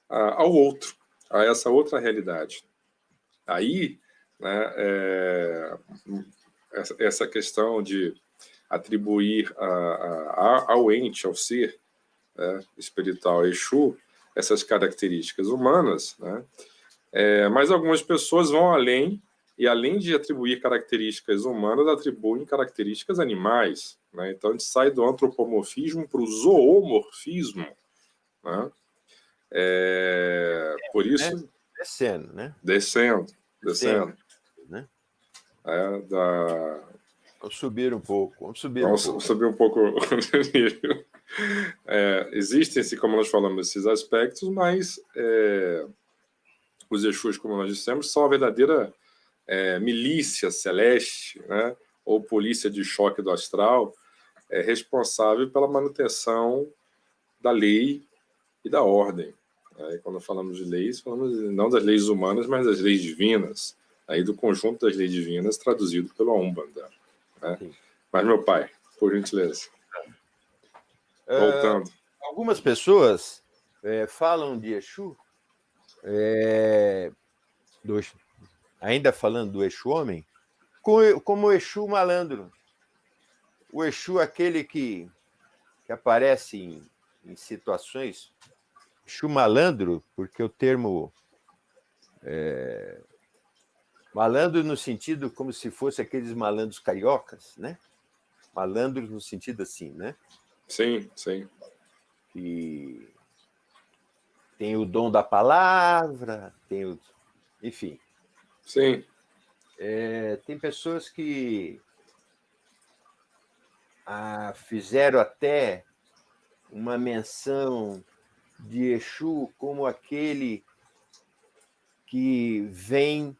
ao outro, a essa outra realidade. Aí, né, essa questão de atribuir ao ente, ao ser espiritual, Exu, essas características humanas, né? Mas algumas pessoas vão além, e além de atribuir características humanas, atribuem características animais, né? Então a gente sai do antropomorfismo para o zoomorfismo, né? Por isso... Descendo, né? Descendo, né? Vamos subir um pouco, vamos subir um pouco o nível. Existem, como nós falamos, esses aspectos, mas os Exus, como nós dissemos, são a verdadeira milícia celeste, né? Ou polícia de choque do astral, responsável pela manutenção da lei e da ordem. Quando falamos de leis, falamos não das leis humanas, mas das leis divinas, aí do conjunto das leis divinas traduzido pela Umbanda, né? Mas, meu pai, por gentileza. Voltando. Algumas pessoas falam de Exu, ainda falando do Exu homem, como o Exu malandro. O Exu, aquele que aparece em situações... Exu malandro, porque o termo malandro no sentido como se fosse aqueles malandros cariocas, né? Malandros no sentido assim, né? Sim, sim. Que tem o dom da palavra, enfim. Sim. Tem pessoas que fizeram até uma menção de Exu como aquele que vem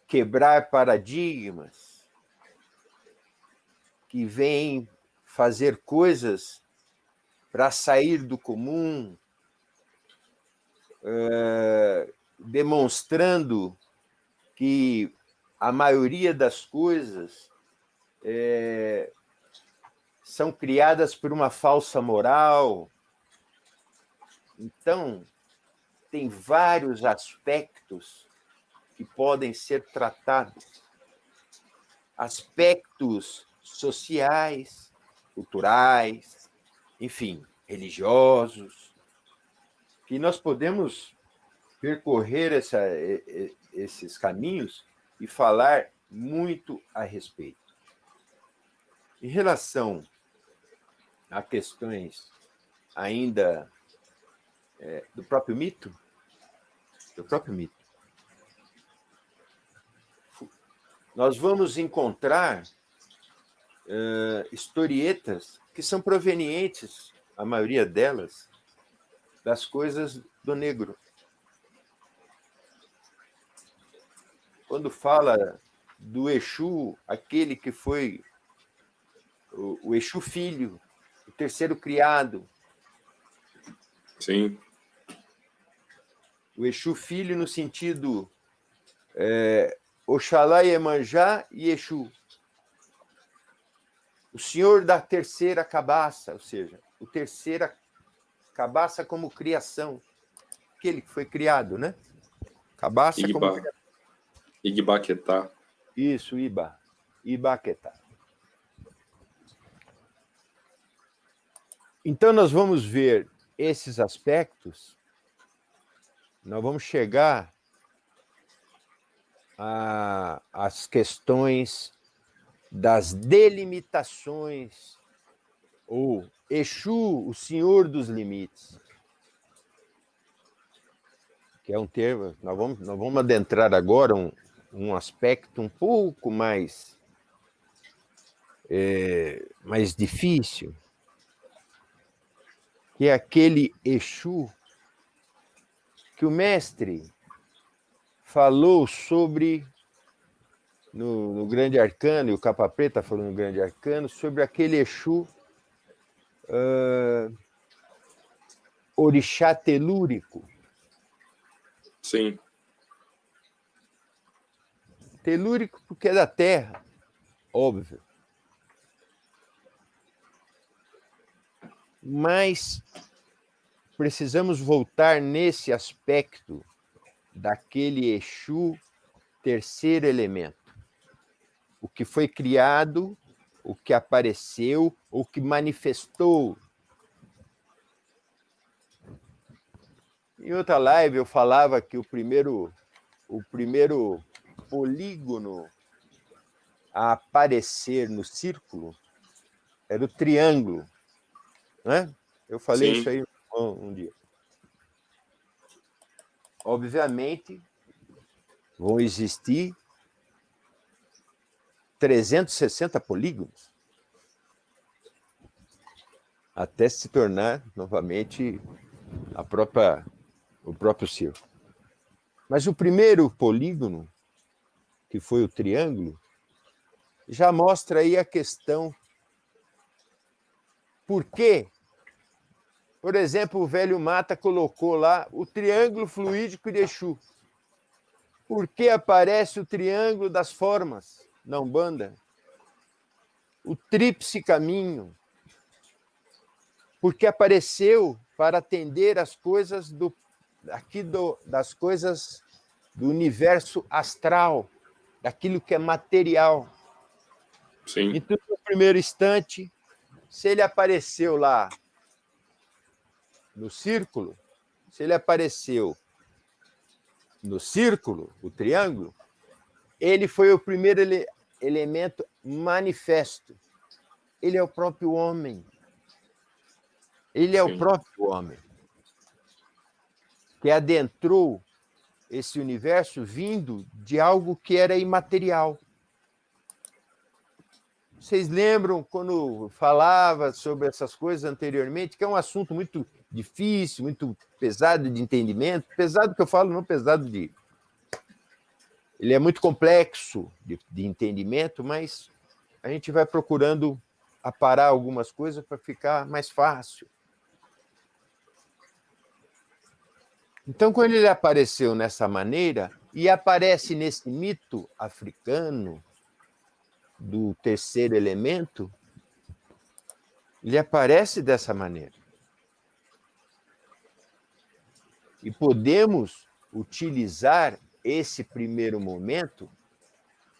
quebrar paradigmas, que vem fazer coisas para sair do comum, demonstrando que a maioria das coisas são criadas por uma falsa moral. Então, tem vários aspectos que podem ser tratados. Aspectos sociais, culturais, enfim, religiosos, que nós podemos percorrer esses caminhos e falar muito a respeito. Em relação a questões ainda do próprio mito, nós vamos encontrar historietas que são provenientes, a maioria delas, das coisas do negro. Quando fala do Exu, aquele que foi o Exu filho, o terceiro criado. Sim. O Exu filho no sentido Oxalá, Iemanjá e Exu. O senhor da terceira cabaça, ou seja, o terceira cabaça como criação. Aquele que foi criado, né? Cabaça como criação. Igbaquetá. Isso, Ibaquetá. Então, nós vamos ver esses aspectos, nós vamos chegar às questões das delimitações, ou Exu, o senhor dos limites, que é um termo, nós vamos adentrar agora um aspecto um pouco mais difícil, que é aquele Exu que o mestre falou sobre no Grande Arcano, e o Capa Preta falou no Grande Arcano, sobre aquele Exu orixá telúrico. Sim. Telúrico porque é da Terra, óbvio. Mas precisamos voltar nesse aspecto daquele Exu terceiro elemento. O que foi criado, o que apareceu, o que manifestou. Em outra live eu falava que o primeiro polígono a aparecer no círculo era o triângulo, né? Eu falei Sim, isso aí um dia. Obviamente, vão existir 360 polígonos até se tornar novamente o próprio círculo. Mas o primeiro polígono, que foi o triângulo, já mostra aí a questão. Por quê? Por exemplo, o velho Mata colocou lá o triângulo fluídico de Exu. Por que aparece o triângulo das formas na Umbanda? O tríplice caminho. Porque apareceu para atender as coisas das coisas do universo astral, daquilo que é material. sim, Então, no primeiro instante, se ele apareceu lá no círculo, se ele apareceu no círculo, o triângulo, ele foi o primeiro elemento manifesto. Ele é o próprio homem. Ele é o sim, próprio homem que adentrou esse universo vindo de algo que era imaterial. Vocês lembram quando falava sobre essas coisas anteriormente, que é um assunto muito difícil, muito pesado de entendimento, pesado que eu falo, não pesado de... Ele é muito complexo de entendimento, mas a gente vai procurando aparar algumas coisas para ficar mais fácil. Então, quando ele apareceu nessa maneira, e aparece nesse mito africano do terceiro elemento, ele aparece dessa maneira. E podemos utilizar esse primeiro momento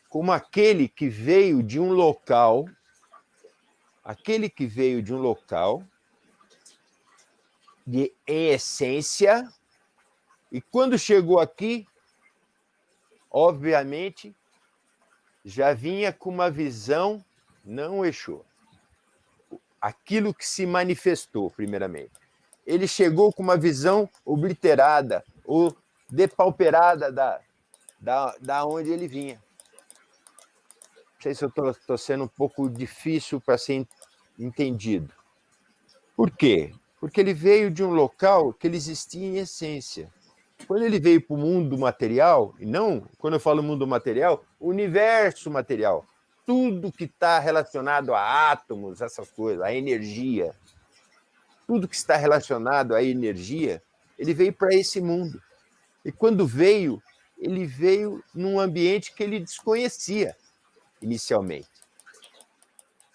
como aquele que veio de um local, em essência, e quando chegou aqui, obviamente, já vinha com uma visão, não o Exu, aquilo que se manifestou, primeiramente. Ele chegou com uma visão obliterada ou depauperada da onde ele vinha. Não sei se eu estou sendo um pouco difícil para ser entendido. Por quê? Porque ele veio de um local que ele existia em essência. Quando ele veio para o mundo material, e não, quando eu falo mundo material, universo material, tudo que está relacionado a átomos, essas coisas, a energia, tudo que está relacionado à energia, ele veio para esse mundo. E quando veio, ele veio num ambiente que ele desconhecia inicialmente.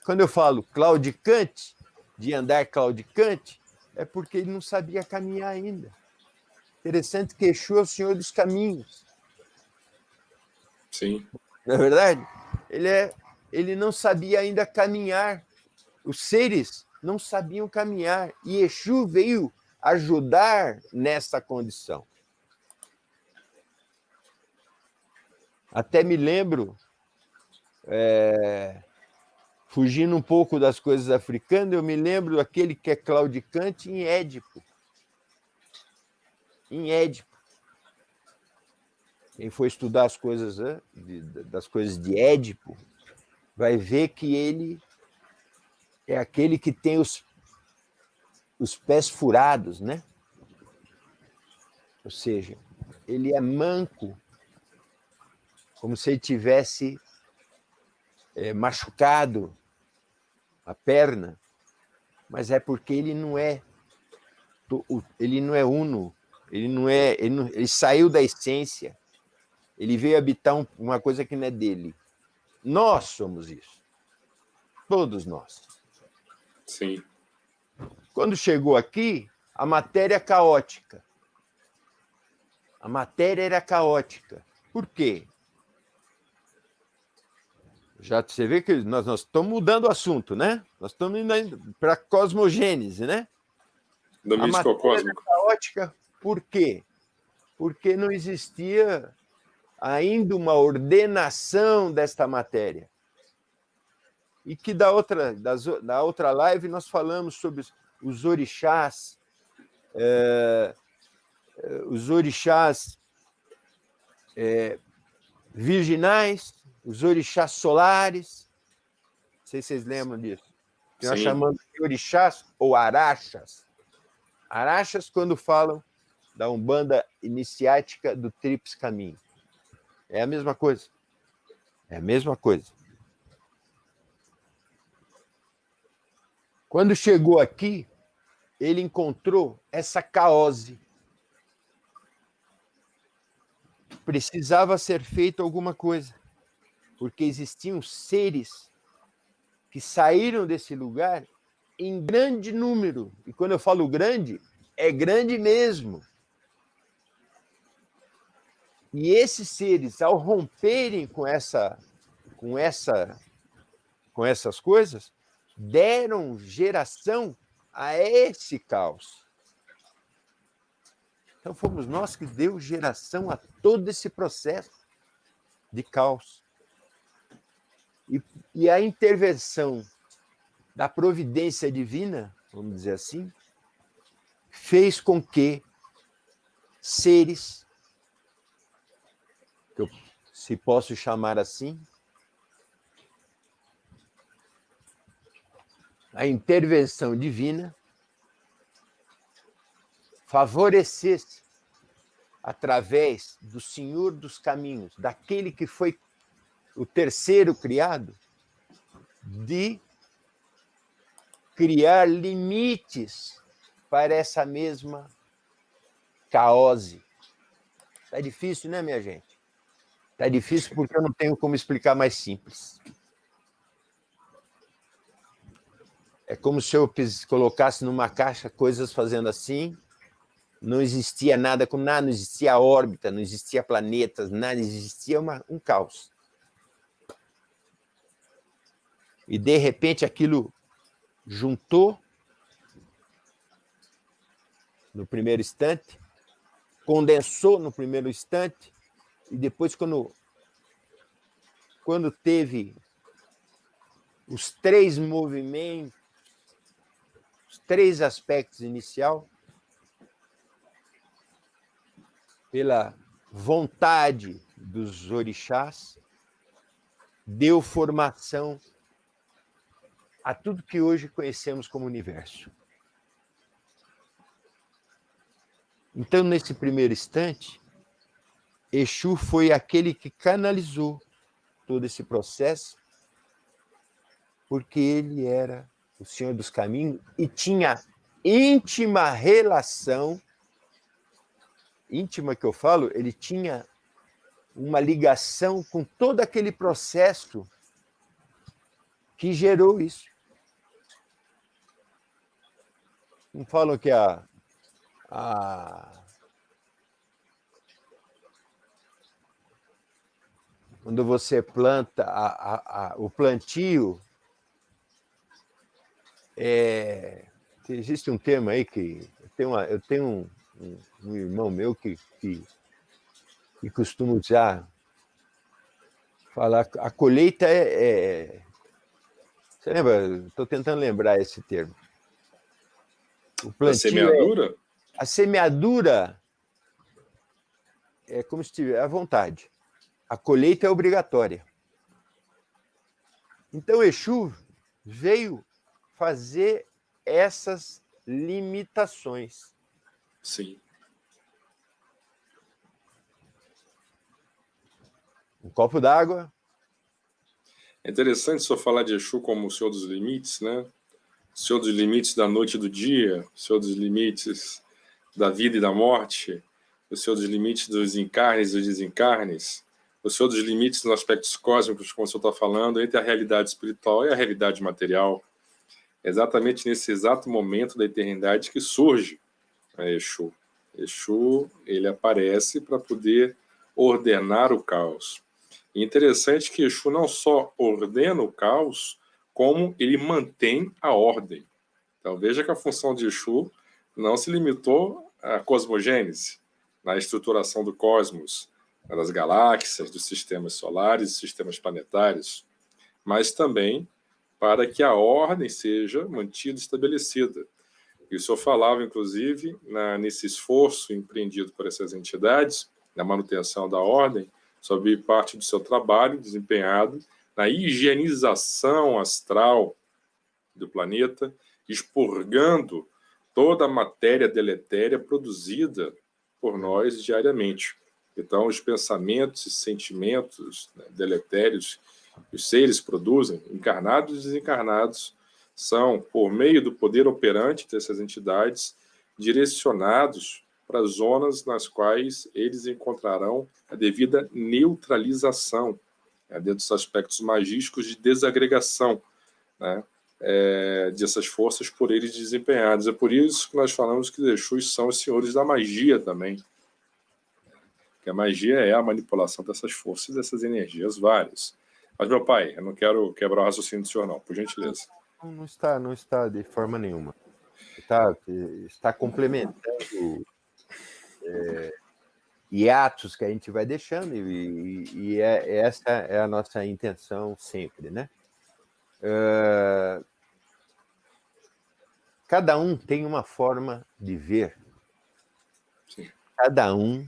Quando eu falo claudicante, de andar claudicante, é porque ele não sabia caminhar ainda. Interessante que Exu é o senhor dos caminhos. sim, Não é verdade? Ele não sabia ainda caminhar. Os seres não sabiam caminhar. E Exu veio ajudar nessa condição. Até me lembro, fugindo um pouco das coisas africanas, eu me lembro aquele que é claudicante em Édipo. Em Édipo. Quem for estudar as coisas, das coisas de Édipo, vai ver que ele é aquele que tem os pés furados, né? Ou seja, ele é manco, como se ele tivesse machucado a perna, mas é porque ele não é uno, ele saiu da essência, ele veio habitar uma coisa que não é dele. Nós somos isso, todos nós. sim, Quando chegou aqui, a matéria é caótica. A matéria era caótica. Por quê? Já você vê que nós estamos mudando o assunto, né? Nós estamos indo para a cosmogênese, né? da A mística matéria era cósmica. caótica Por quê? Porque não existia ainda uma ordenação desta matéria. E que da outra live nós falamos sobre os orixás, virginais, os orixás solares. Não sei se vocês lembram disso. Que nós chamamos de orixás ou araxas. Araxas, quando falam da Umbanda iniciática do Tríplice Caminho. É a mesma coisa. É a mesma coisa. Quando chegou aqui, ele encontrou essa caose. Precisava ser feito alguma coisa, porque existiam seres que saíram desse lugar em grande número. E quando eu falo grande, é grande mesmo. E esses seres, ao romperem com essas coisas, deram geração a esse caos. Então fomos nós que deu geração a todo esse processo de caos. E a intervenção da providência divina, vamos dizer assim, fez com que seres, se posso chamar assim, a intervenção divina favorecesse, através do Senhor dos Caminhos, daquele que foi o terceiro criado, de criar limites para essa mesma caose. Está difícil, né, minha gente? Está difícil porque eu não tenho como explicar mais simples. É como se eu colocasse numa caixa coisas fazendo assim, não existia nada com nada, não existia órbita, não existia planetas, nada, existia um caos. E, de repente, aquilo juntou no primeiro instante, condensou no primeiro instante, e depois, quando teve os três movimentos, os três aspectos inicial, pela vontade dos orixás, deu formação a tudo que hoje conhecemos como universo. Então, nesse primeiro instante, Exu foi aquele que canalizou todo esse processo, porque ele era o Senhor dos Caminhos e tinha íntima relação, íntima que eu falo, ele tinha uma ligação com todo aquele processo que gerou isso. Não falam que quando você planta o plantio, existe um termo aí que eu tenho um irmão meu que costuma usar, falar, a colheita você lembra? Estou tentando lembrar esse termo. O plantio, a semeadura? A semeadura é como se tivesse à vontade. A colheita é obrigatória. Então, Exu veio fazer essas limitações. Sim. Um copo d'água. É interessante só falar de Exu como o Senhor dos Limites, né? O Senhor dos Limites da noite e do dia, o Senhor dos Limites da vida e da morte, o Senhor dos Limites dos encarnes e dos desencarnes, o Senhor dos Limites nos aspectos cósmicos, como o senhor está falando, entre a realidade espiritual e a realidade material. É exatamente nesse exato momento da eternidade que surge a Exu. Exu, ele aparece para poder ordenar o caos. E interessante que Exu não só ordena o caos, como ele mantém a ordem. Então veja que a função de Exu não se limitou a cosmogênese, na estruturação do cosmos, das galáxias, dos sistemas solares e sistemas planetários, mas também para que a ordem seja mantida e estabelecida. E o senhor falava, inclusive, nesse esforço empreendido por essas entidades, na manutenção da ordem, sob parte do seu trabalho desempenhado na higienização astral do planeta, expurgando toda a matéria deletéria produzida por nós diariamente. Então, os pensamentos e sentimentos, né, deletérios que os seres produzem, encarnados e desencarnados, são, por meio do poder operante dessas entidades, direcionados para as zonas nas quais eles encontrarão a devida neutralização, né, dentro dos aspectos magísticos de desagregação, né, dessas forças por eles desempenhadas. É por isso que nós falamos que os Exus são os senhores da magia também. Que a magia é a manipulação dessas forças, dessas energias várias. Mas, meu pai, eu não quero quebrar o raciocínio do senhor, não, por gentileza. Não está de forma nenhuma. Está complementando hiatos que a gente vai deixando, essa é a nossa intenção sempre, né? Cada um tem uma forma de ver. Sim. Cada um.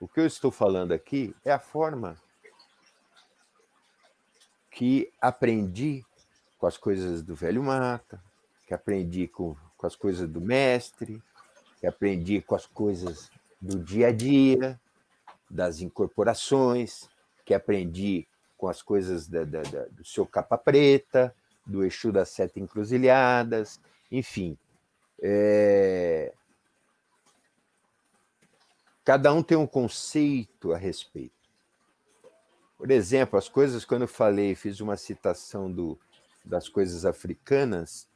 O que eu estou falando aqui é a forma que aprendi com as coisas do velho Mata, que aprendi com as coisas do mestre, que aprendi com as coisas do dia a dia, das incorporações, que aprendi com as coisas do seu capa preta, do Exu das Sete Encruzilhadas, enfim. Cada um tem um conceito a respeito. Por exemplo, as coisas, quando eu falei, fiz uma citação das coisas africanas,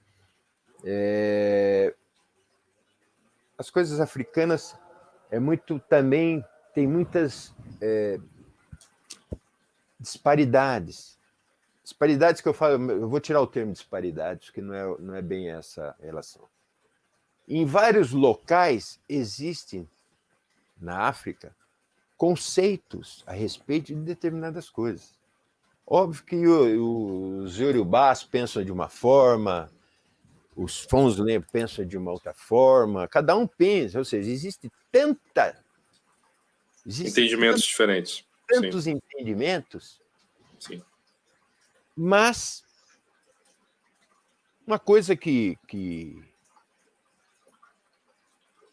as coisas africanas também tem muitas disparidades. Disparidades que eu falo, eu vou tirar o termo disparidades, que não é bem essa relação. Em vários locais existem, na África, conceitos a respeito de determinadas coisas. Óbvio que os iorubás pensam de uma forma, os Fonsley pensam de uma outra forma, cada um pensa, ou seja, existe entendimentos diferentes. Tantos Sim. entendimentos. Sim. Mas uma coisa que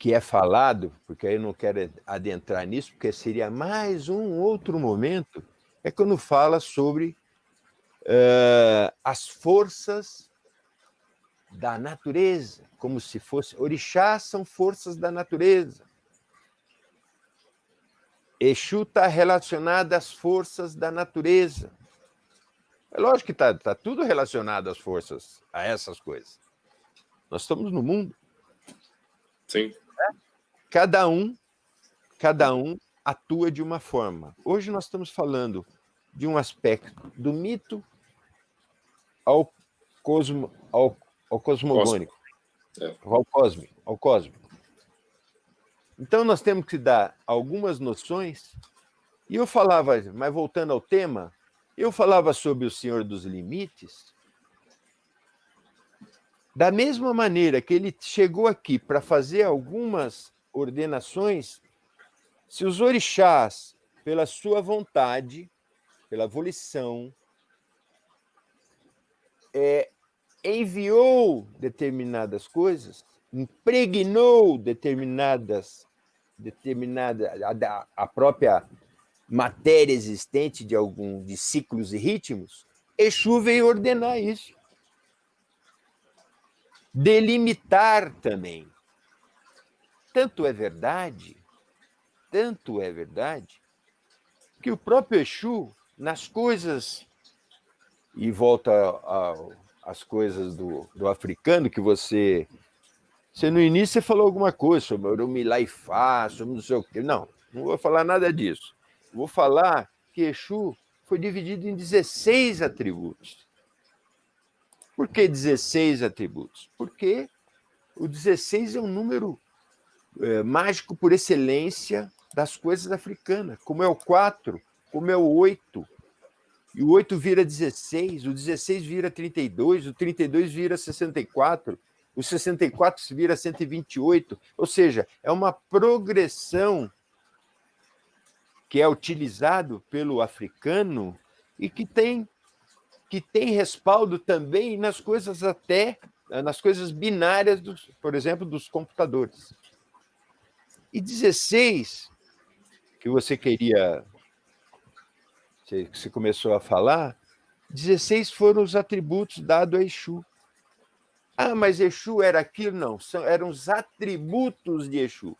é falado, porque aí eu não quero adentrar nisso, porque seria mais um outro momento, é quando fala sobre as forças da natureza, como se fosse... Orixás são forças da natureza. Exu está relacionado às forças da natureza. É lógico que está tudo relacionado às forças, a essas coisas. Nós estamos no mundo. Sim. Cada um atua de uma forma. Hoje nós estamos falando de um aspecto do mito ao cosmogônico, ao cósmico. Então nós temos que dar algumas noções, e eu falava, mas voltando ao tema, eu falava sobre o Senhor dos Limites, da mesma maneira que ele chegou aqui para fazer algumas ordenações, se os orixás, pela sua vontade, pela volição, enviou determinadas coisas, impregnou a própria matéria existente de ciclos e ritmos, Exu veio ordenar isso. Delimitar também. Tanto é verdade, que o próprio Exu, nas coisas, e volta às coisas do africano, que você no início você falou alguma coisa sobre Orumilá-Ifá, sobre não sei o quê. Não vou falar nada disso. Vou falar que Exu foi dividido em 16 atributos. Por que 16 atributos? Porque o 16 é um número mágico por excelência das coisas africanas, como é o 4, como é o 8. E o 8 vira 16, o 16 vira 32, o 32 vira 64, o 64 vira 128. Ou seja, é uma progressão que é utilizado pelo africano e que tem respaldo também nas coisas binárias, por exemplo, dos computadores. E 16, que você começou a falar, 16 foram os atributos dados a Exu. Ah, mas Exu era aquilo? Não, eram os atributos de Exu.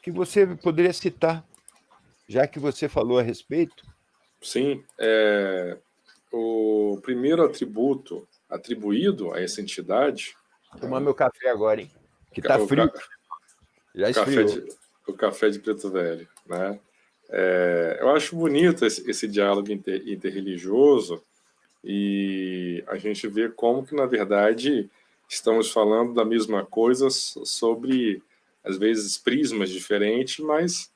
Que você poderia citar, já que você falou a respeito. Sim, o primeiro atributo atribuído a essa entidade... Vou tomar meu café agora, hein? Que está frio. Já esfriou. O café de Preto Velho, né? Eu acho bonito esse diálogo interreligioso, e a gente vê como que, na verdade, estamos falando da mesma coisa sobre, às vezes, prismas diferentes, mas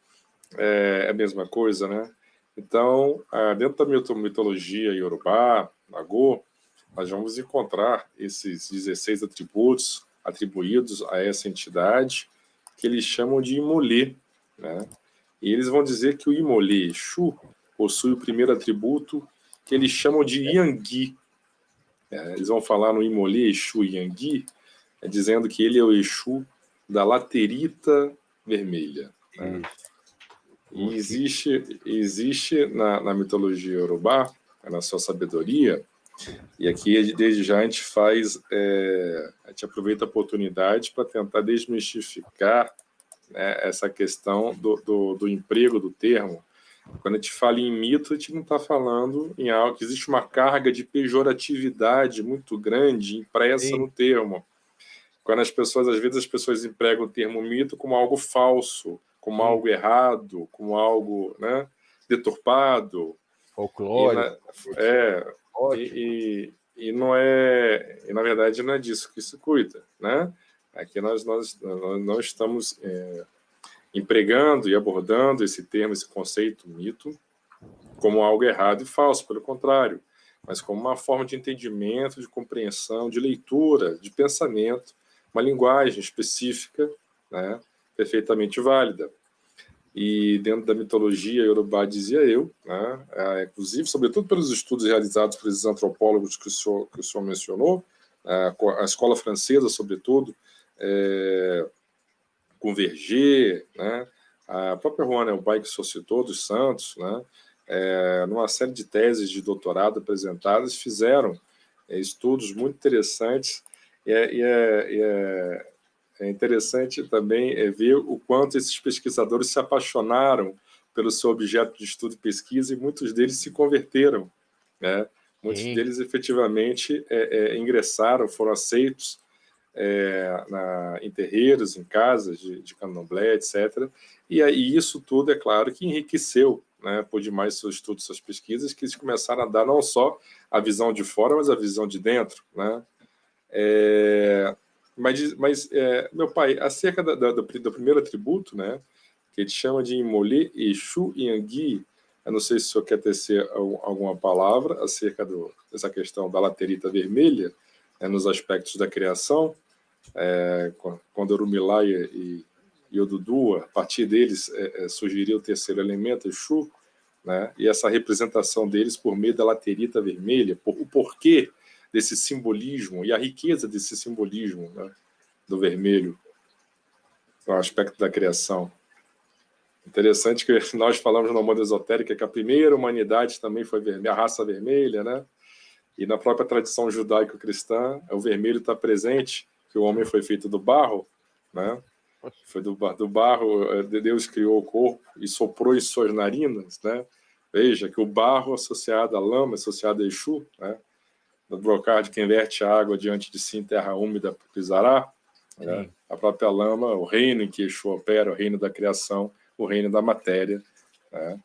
é a mesma coisa, né? Então, dentro da mitologia iorubá, Nagô, nós vamos encontrar esses 16 atributos atribuídos a essa entidade, que eles chamam de Imolê, né? E eles vão dizer que o Imolê Exu possui o primeiro atributo, que eles chamam de Yangui. Eles vão falar no Imolê Exu Yangui, dizendo que ele é o Exu da laterita vermelha, né? E existe na mitologia iorubá, na sua sabedoria, e aqui desde já a gente a gente aproveita a oportunidade para tentar desmistificar, né, essa questão do emprego do termo. Quando a gente fala em mito, a gente não está falando em algo que existe uma carga de pejoratividade muito grande impressa no termo. Quando às vezes as pessoas empregam o termo mito como algo falso, como algo errado, como algo, né, deturpado. Folclórico. E não é, e na verdade não é disso que se cuida, né? Aqui nós não estamos empregando e abordando esse termo, esse conceito mito, como algo errado e falso, pelo contrário, mas como uma forma de entendimento, de compreensão, de leitura, de pensamento, uma linguagem específica, né, perfeitamente válida. E dentro da mitologia iorubá, dizia eu, né, inclusive, sobretudo pelos estudos realizados por esses antropólogos que o senhor mencionou, a escola francesa, sobretudo, com Verger, né, a própria Juana Elbay, que o senhor citou, dos Santos, né, numa série de teses de doutorado apresentadas, fizeram estudos muito interessantes, é interessante também ver o quanto esses pesquisadores se apaixonaram pelo seu objeto de estudo e pesquisa, e muitos deles se converteram, né? Muitos deles efetivamente ingressaram, foram aceitos em terreiros, em casas de candomblé, etc. E aí isso tudo, é claro, que enriqueceu, né, por demais seus estudos, suas pesquisas, que eles começaram a dar não só a visão de fora, mas a visão de dentro, né? Mas meu pai, acerca do primeiro atributo, né, que ele chama de Imolê, Exu e Yangui, eu não sei se o senhor quer tecer alguma palavra acerca dessa questão da laterita vermelha, nos aspectos da criação, quando Orumilá e Odudu, a partir deles, sugeriu o terceiro elemento, Exu, né, e essa representação deles por meio da laterita vermelha, o porquê desse simbolismo e a riqueza desse simbolismo, né, do vermelho, no aspecto da criação. Interessante que nós falamos no mundo esotérico que a primeira humanidade também foi vermelha, a raça vermelha, né? E na própria tradição judaico-cristã, o vermelho está presente, que o homem foi feito do barro, né? Foi do barro, Deus criou o corpo e soprou em suas narinas, né? Veja que o barro associado à lama, associado a Exu, né? Do brocard que inverte a água diante de si em terra úmida pisará, né? A própria lama, o reino em que Exu opera, o reino da criação, o reino da matéria, né?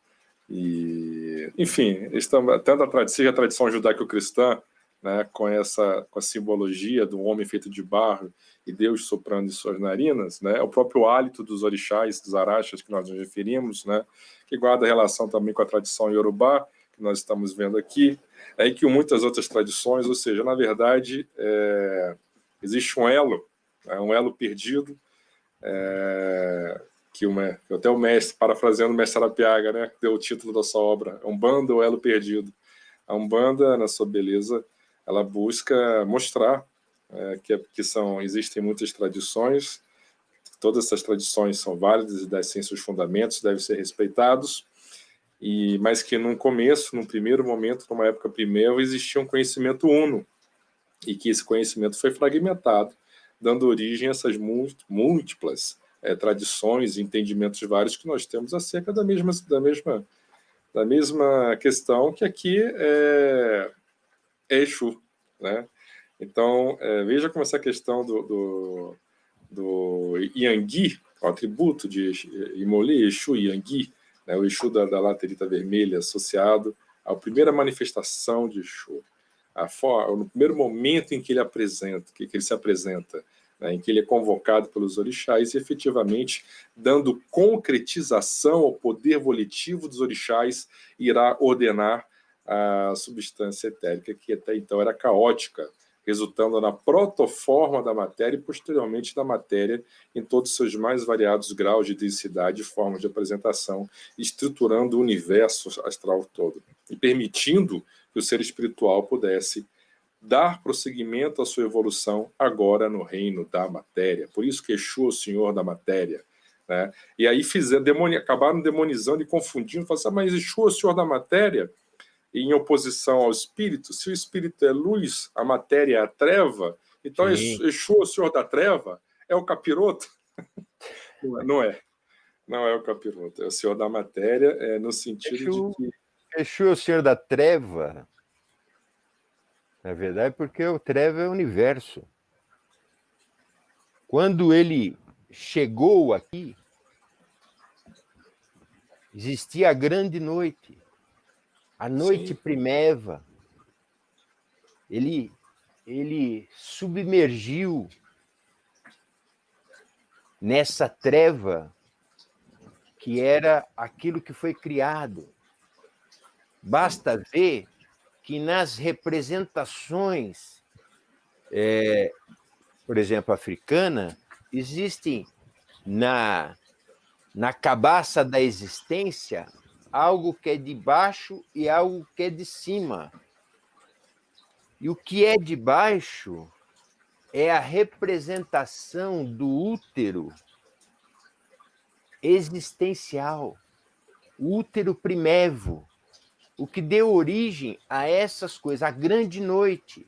E, enfim, tanto seja a tradição judaico-cristã né, com a simbologia do homem feito de barro e Deus soprando em suas narinas, né, é o próprio hálito dos orixás, dos araxas que nós nos referimos, né, que guarda relação também com a tradição iorubá, que nós estamos vendo aqui, e que muitas outras tradições, ou seja, na verdade, existe um elo, né, um elo perdido, que até o mestre, parafraseando o mestre Arapiaga, né, que deu o título da sua obra, Umbanda, o elo perdido. A Umbanda, na sua beleza, ela busca mostrar que existem muitas tradições, todas essas tradições são válidas e devem seus fundamentos, devem ser respeitados, mas que num começo, num primeiro momento, numa época primeira, existia um conhecimento uno, e que esse conhecimento foi fragmentado, dando origem a essas múltiplas tradições e entendimentos vários que nós temos acerca da mesma questão, que aqui é Exu, né? Então, veja como essa questão do Yangui, o atributo de Imolê, Exu Yangui, né? O Exu da laterita vermelha associado à primeira manifestação de Exu, no primeiro momento em que ele se apresenta, né? Em que ele é convocado pelos orixás e efetivamente dando concretização ao poder volitivo dos orixás, irá ordenar a substância etérica, que até então era caótica, resultando na protoforma da matéria e posteriormente da matéria em todos os seus mais variados graus de densidade e formas de apresentação, estruturando o universo astral todo e permitindo que o ser espiritual pudesse dar prosseguimento à sua evolução agora no reino da matéria. Por isso que Exu é o senhor da matéria, né? E aí acabaram demonizando e confundindo, falando assim, mas Exu é o senhor da matéria? Em oposição ao espírito, se o espírito é luz, a matéria é a treva, então Exu, o senhor da treva, é o capiroto? Não é o capiroto, é o senhor da matéria, no sentido de que... Exu é o senhor da treva, na verdade, porque o treva é o universo. Quando ele chegou aqui, existia a grande noite, a noite primeva. Ele submergiu nessa treva que era aquilo que foi criado. Basta ver que nas representações, por exemplo, africana, existem na cabaça da existência algo que é de baixo e algo que é de cima. E o que é de baixo é a representação do útero existencial, o útero primevo, o que deu origem a essas coisas, a grande noite.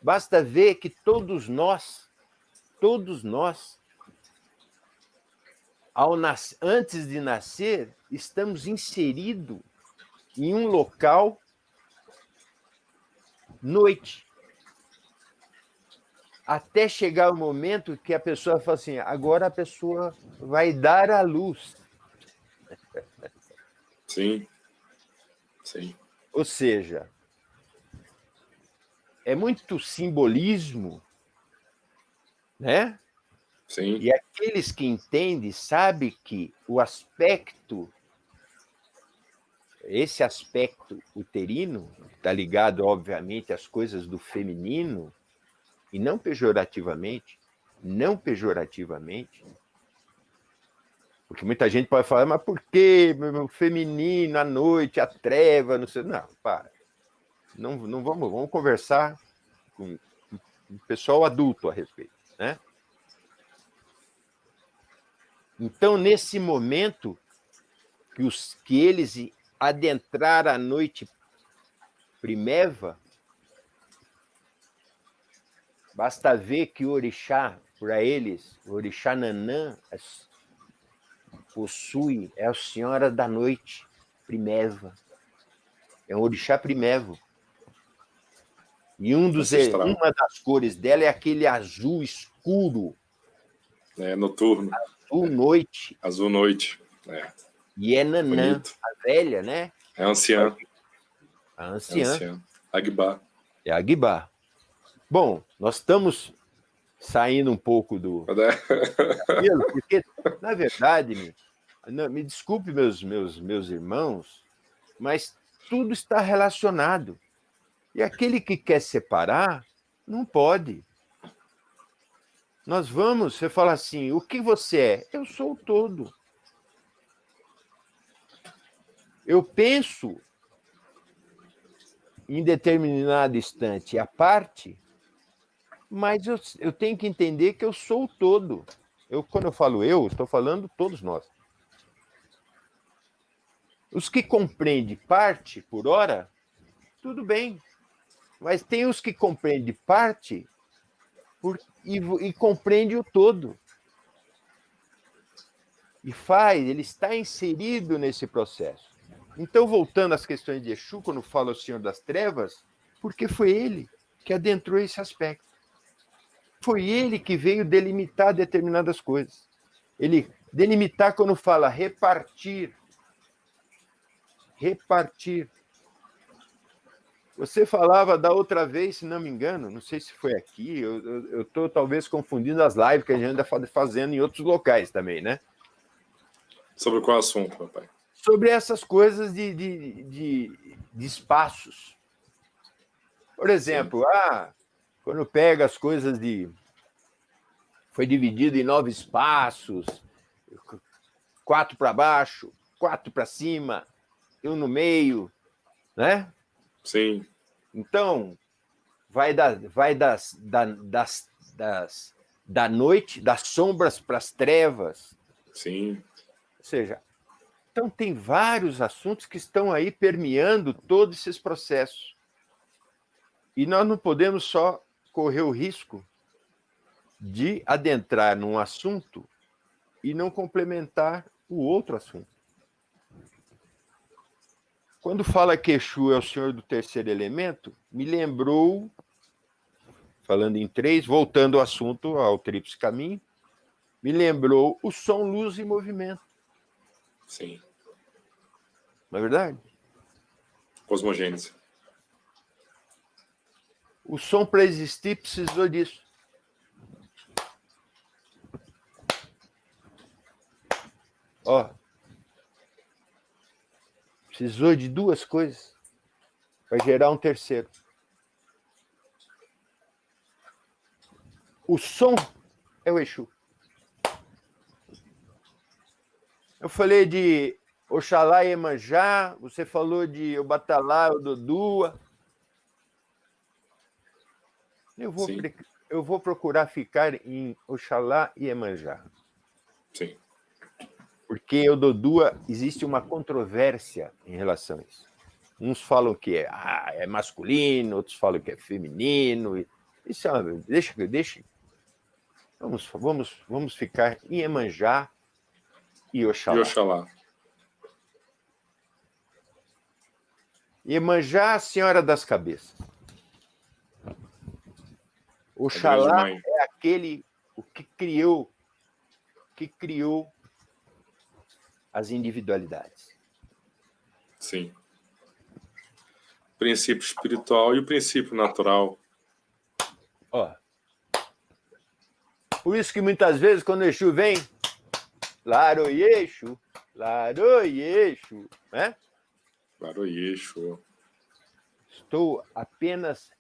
Basta ver que todos nós, antes de nascer, estamos inseridos em um local noite. Até chegar o momento que a pessoa fala assim, agora a pessoa vai dar à luz. Sim. Ou seja, é muito simbolismo, né? Sim. E aqueles que entendem sabem que esse aspecto uterino está ligado, obviamente, às coisas do feminino, e não pejorativamente, porque muita gente pode falar, mas por que o feminino, à noite, a treva, não sei. Não, para. Não vamos conversar com o pessoal adulto a respeito, né? Então, nesse momento que eles adentraram a noite primeva, basta ver que o orixá, para eles, o orixá Nanã, é a senhora da noite primeva. É um orixá primevo. E uma das cores dela é aquele azul escuro. Noturno. Azul noite. Azul noite. E é Nanã, a velha, né? É a anciã. A anciã. Agbá. É Aguibá. Bom, nós estamos saindo um pouco do cabelo, porque, na verdade, me desculpe, meus irmãos, mas tudo está relacionado. E aquele que quer separar, não pode. Você fala assim, o que você é? Eu sou o todo. Eu penso em determinado instante a parte, mas eu tenho que entender que eu sou o todo. Quando eu falo estou falando todos nós. Os que compreendem parte por hora, tudo bem. Mas tem os que compreendem parte e compreende o todo. Ele está inserido nesse processo. Então, voltando às questões de Exu, quando fala o Senhor das Trevas, porque foi ele que adentrou esse aspecto. Foi ele que veio delimitar determinadas coisas. Ele delimitar quando fala repartir. Repartir. Você falava da outra vez, se não me engano, não sei se foi aqui, eu estou talvez confundindo as lives que a gente anda fazendo em outros locais também, né? Sobre qual assunto, papai? Sobre essas coisas de espaços. Por exemplo, quando pega as coisas foi dividido em 9 espaços, 4 para baixo, 4 para cima, eu no meio, né? Sim. Então, vai da noite, das sombras para as trevas. Sim. Ou seja, então tem vários assuntos que estão aí permeando todos esses processos. E nós não podemos só correr o risco de adentrar num assunto e não complementar o outro assunto. Quando fala que Exu é o senhor do terceiro elemento, me lembrou, falando em 3, voltando ao assunto, ao tríplice caminho, me lembrou o som, luz e movimento. Sim. Não é verdade? Cosmogênese. O som, para existir, precisou disso. Precisou de 2 coisas para gerar um terceiro. O som é o Exu. Eu falei de Oxalá e Iemanjá, você falou de Obatalá, Ododua. Eu vou procurar ficar em Oxalá e Iemanjá. Sim. Porque Ododua existe uma controvérsia em relação a isso. Uns falam que é masculino, outros falam que é feminino. Isso deixa. Vamos ficar em Iemanjá e Oxalá. E Oxalá. Iemanjá, a senhora das cabeças. Oxalá é aquele que criou as individualidades. Sim. O princípio espiritual e o princípio natural. Por isso que muitas vezes, quando o Exu vem, Laroyexu, né? Laroyexu. Estou apenas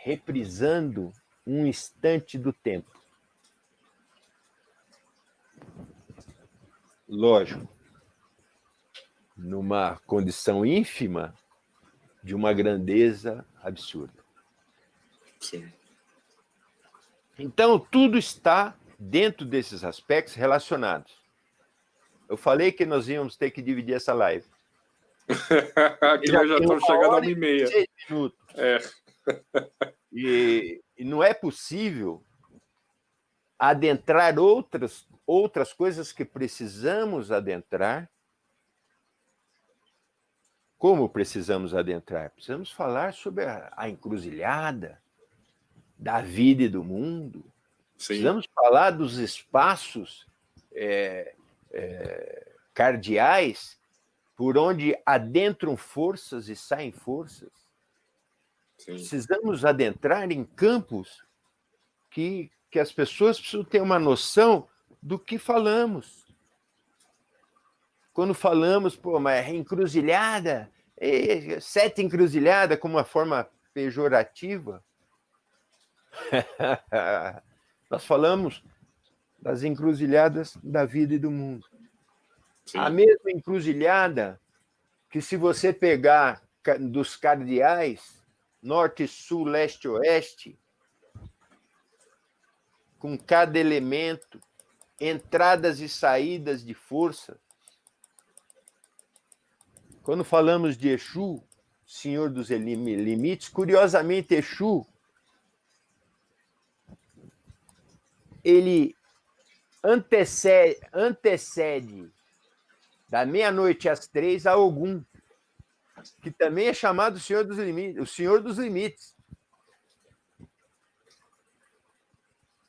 reprisando um instante do tempo. Lógico, numa condição ínfima de uma grandeza absurda. Sim. Então, tudo está dentro desses aspectos relacionados. Eu falei que nós íamos ter que dividir essa live. Aqui nós já estamos chegando a 1h30. 6 minutos. E não é possível adentrar outras coisas que precisamos adentrar. Como precisamos adentrar? Precisamos falar sobre a encruzilhada da vida e do mundo. Sim. Precisamos falar dos espaços cardeais por onde adentram forças e saem forças. Precisamos adentrar em campos que as pessoas precisam ter uma noção do que falamos. Quando falamos, mas encruzilhada, sete encruzilhada como uma forma pejorativa, nós falamos das encruzilhadas da vida e do mundo. Sim. A mesma encruzilhada que, se você pegar dos cardeais, norte, sul, leste, oeste, com cada elemento, entradas e saídas de força. Quando falamos de Exu, Senhor dos Limites, curiosamente, Exu, ele antecede da meia-noite às 3 a Ogum, que também é chamado Senhor dos Limites, o Senhor dos Limites.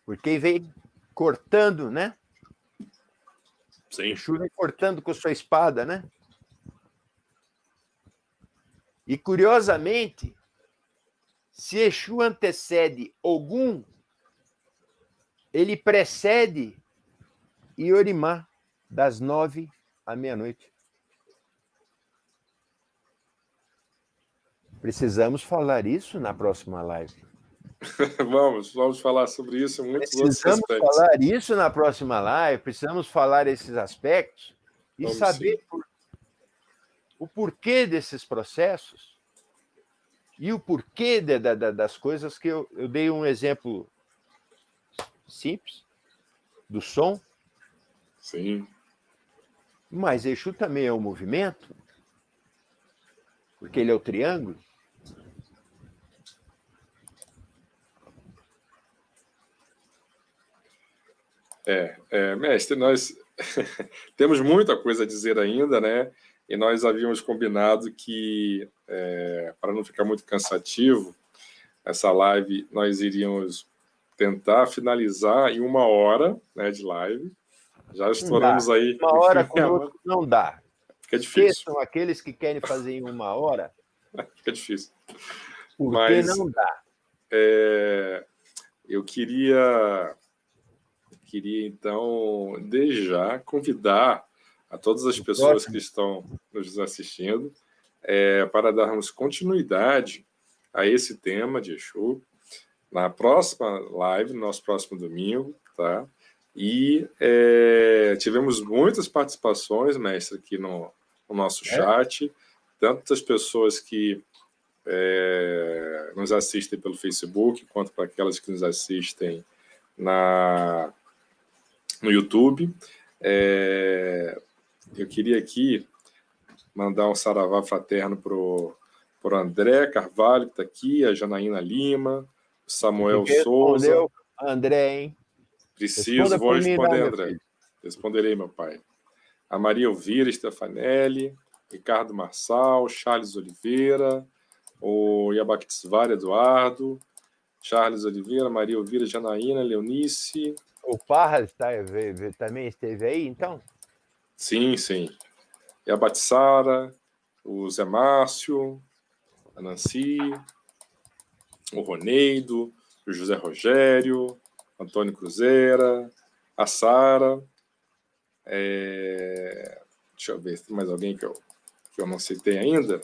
Porque vem cortando, né? Sim. Exu vem cortando com sua espada, né? E, curiosamente, se Exu antecede Ogum, ele precede Iorimá, das 9 à meia-noite. Precisamos falar isso na próxima live. Vamos falar sobre isso em muitos outros aspectos. Precisamos falar isso na próxima live, precisamos falar esses aspectos e saber o porquê desses processos e o porquê das coisas que eu dei um exemplo simples do som. Sim. Mas Exu também é um movimento, porque ele é o triângulo. Mestre, nós temos muita coisa a dizer ainda, né? E nós havíamos combinado que, para não ficar muito cansativo, essa live nós iríamos tentar finalizar em 1 hora, né, de live. Já estouramos aí. 1 hora conosco não dá. Fica difícil. São aqueles que querem fazer em 1 hora. Fica difícil. Porque não dá. Eu queria, então, desde já, convidar a todas as pessoas que estão nos assistindo para darmos continuidade a esse tema de Exu na próxima live, no nosso próximo domingo, tá? E tivemos muitas participações, mestre, aqui no nosso chat, tantas pessoas que nos assistem pelo Facebook, quanto para aquelas que nos assistem no YouTube. Eu queria aqui mandar um saravá fraterno para o André Carvalho, que está aqui, a Janaína Lima, o Samuel Souza. André, hein? Preciso, vou responder, André. Responderei, meu pai. A Maria Elvira Stefanelli, Ricardo Marçal, Charles Oliveira, o Yabaquitsvar Eduardo, Charles Oliveira, Maria Elvira, Janaína, Leonice. O Parra também esteve aí, então? Sim. E a Batissara, o Zé Márcio, a Nancy, o Roneido, o José Rogério, Antônio Cruzeira, a Sara. Deixa eu ver se tem mais alguém que eu não citei ainda.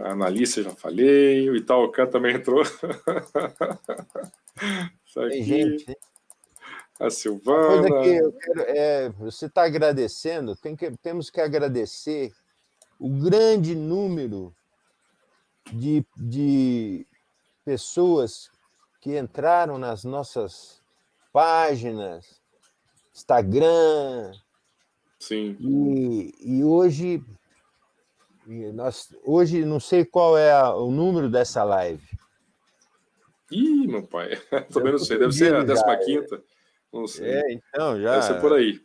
A Analice, já falei. O Itaocan também entrou. Tem gente, né? A Silvana. Uma coisa que eu quero você está agradecendo, temos que agradecer o grande número de pessoas que entraram nas nossas páginas, Instagram. Sim. E hoje não sei qual é o número dessa live. Ih, meu pai, também não sei, deve ser a 15ª. Não sei. Então já. Deve ser por aí.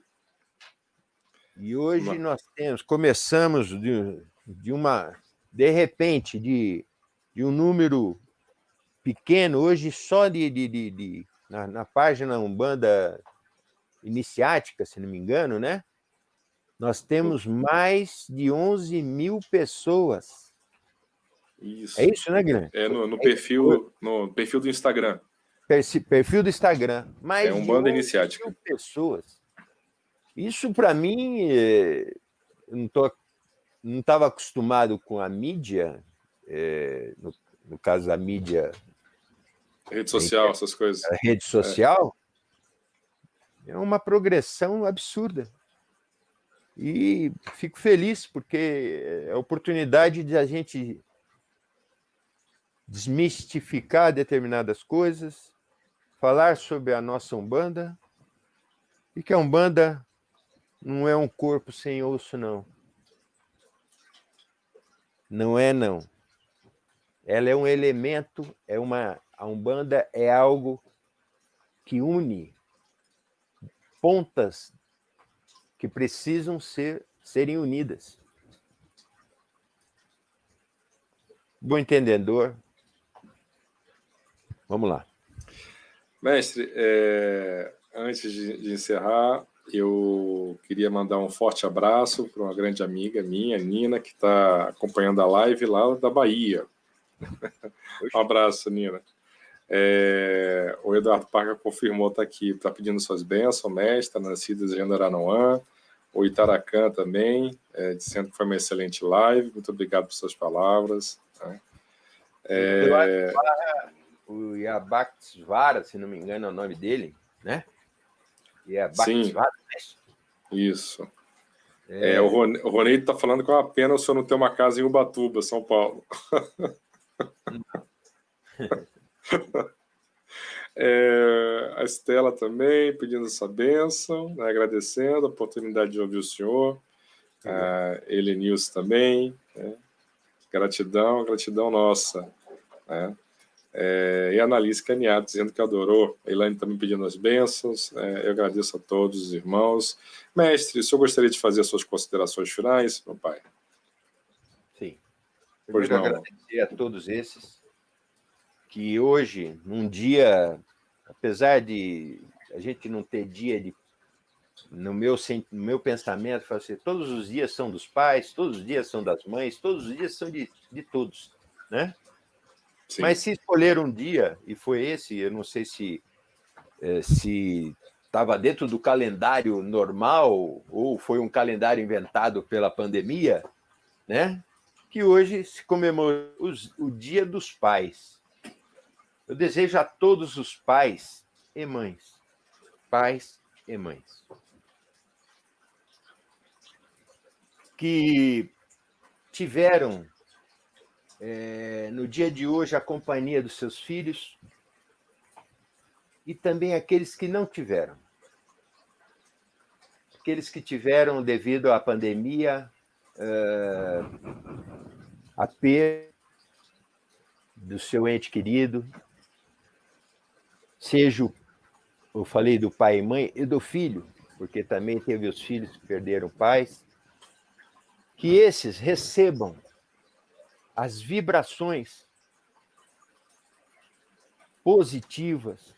E hoje nós começamos de repente, de um número pequeno, hoje só na página Umbanda Iniciática, se não me engano, né? Nós temos mais de 11 mil pessoas Isso. É isso, né, Guilherme? No perfil do Instagram. Esse perfil do Instagram. Mais de Umbanda 11 Iniciática. mil pessoas. Isso, para mim, eu não estava acostumado com a mídia, no caso, a mídia, Rede social, essas coisas. a rede social, é uma progressão absurda. E fico feliz, porque é a oportunidade de a gente desmistificar determinadas coisas, falar sobre a nossa Umbanda, e que a Umbanda não é um corpo sem osso, não. Não é, não. Ela é um elemento, a Umbanda é algo que une pontas que precisam serem unidas. Bom entendedor. Vamos lá. Mestre, antes de encerrar, eu queria mandar um forte abraço para uma grande amiga minha, Nina, que está acompanhando a live lá da Bahia. Um abraço, Nina. O Eduardo Parca confirmou, está aqui, está pedindo suas bênçãos, mestre, Nancy desejando Aranoã, o Itaracan também, dizendo que foi uma excelente live, muito obrigado por suas palavras. Né? O Yabaxvara, se não me engano é o nome dele, né? Yabaxvara, isso. O Ronei está falando que é uma pena o senhor não ter uma casa em Ubatuba, São Paulo. A Estela também pedindo essa bênção, né, agradecendo a oportunidade de ouvir o senhor. A Helenilson também, né, gratidão nossa. Né? E a Annalise Caniato dizendo que adorou. A Elaine também pedindo as bênçãos. Eu agradeço a todos os irmãos. Mestre, o senhor gostaria de fazer as suas considerações finais, meu pai? Sim. Pois não. Agradecer a todos esses que hoje, num dia, apesar de a gente não ter dia de... No meu pensamento, assim, todos os dias são dos pais, todos os dias são das mães, todos os dias são de todos, né? Sim. Mas se escolher um dia, e foi esse, eu não sei se estava dentro do calendário normal ou foi um calendário inventado pela pandemia, né? Que hoje se comemora o Dia dos Pais. Eu desejo a todos os pais e mães, que tiveram no dia de hoje a companhia dos seus filhos e também aqueles que não tiveram. Aqueles que tiveram devido à pandemia, a perda do seu ente querido, seja, eu falei do pai e mãe, e do filho, porque também teve os filhos que perderam pais, que esses recebam as vibrações positivas,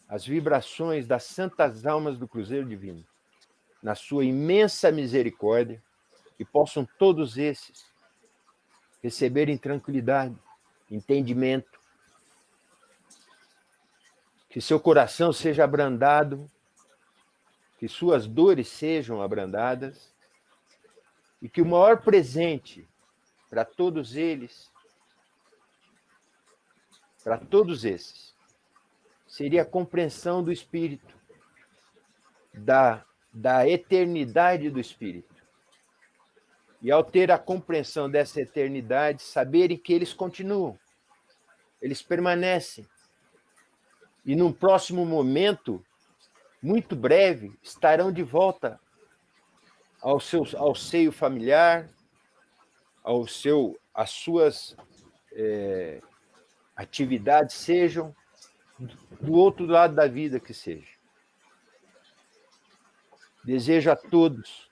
as vibrações das santas almas do Cruzeiro Divino, na sua imensa misericórdia, e possam todos esses receberem tranquilidade, entendimento, que seu coração seja abrandado, que suas dores sejam abrandadas, e que o maior presente para todos eles, para todos esses, seria a compreensão do Espírito, da eternidade do Espírito. E ao ter a compreensão dessa eternidade, saberem que eles continuam, eles permanecem. E num próximo momento, muito breve, estarão de volta ao seio familiar, as suas atividades, sejam do outro lado da vida que seja. Desejo a todos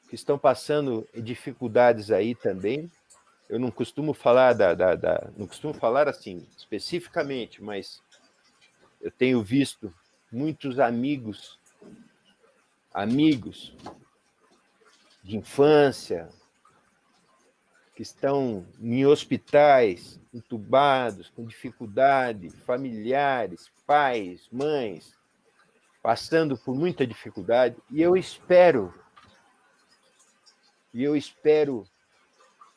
que estão passando dificuldades aí também. Eu não costumo falar não costumo falar assim especificamente, mas eu tenho visto muitos amigos de infância, que estão em hospitais, entubados, com dificuldade, familiares, pais, mães, passando por muita dificuldade, e eu espero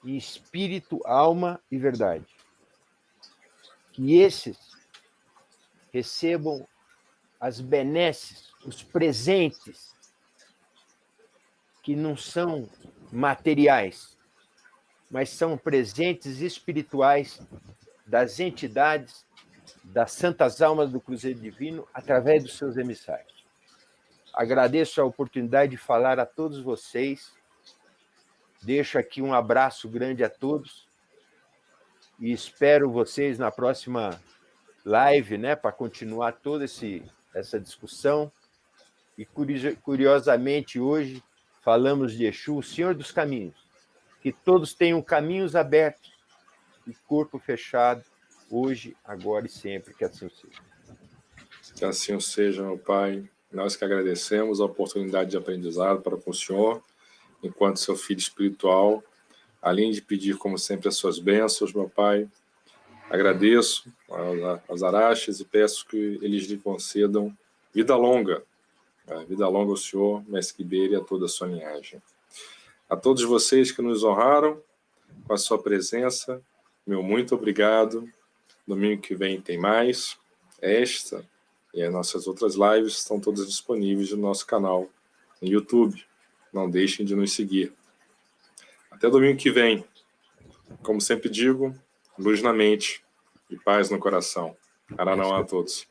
em espírito, alma e verdade, que esses recebam as benesses, os presentes, que não são materiais, mas são presentes espirituais das entidades, das santas almas do Cruzeiro Divino, através dos seus emissários. Agradeço a oportunidade de falar a todos vocês, deixo aqui um abraço grande a todos e espero vocês na próxima live, né, para continuar toda essa discussão. E, curiosamente, hoje falamos de Exu, o Senhor dos Caminhos, que todos tenham caminhos abertos e corpo fechado, hoje, agora e sempre, que assim seja. Que assim seja, meu Pai. Nós que agradecemos a oportunidade de aprendizado para com o Senhor, enquanto seu filho espiritual, além de pedir, como sempre, as suas bênçãos, meu Pai, agradeço aos Araxes e peço que eles lhe concedam vida longa ao Senhor, Mestre Ribeiro, e a toda a sua linhagem. A todos vocês que nos honraram com a sua presença, meu muito obrigado. Domingo que vem tem mais. Esta e as nossas outras lives estão todas disponíveis no nosso canal no YouTube. Não deixem de nos seguir. Até domingo que vem. Como sempre digo, luz na mente e paz no coração. Aranão a todos.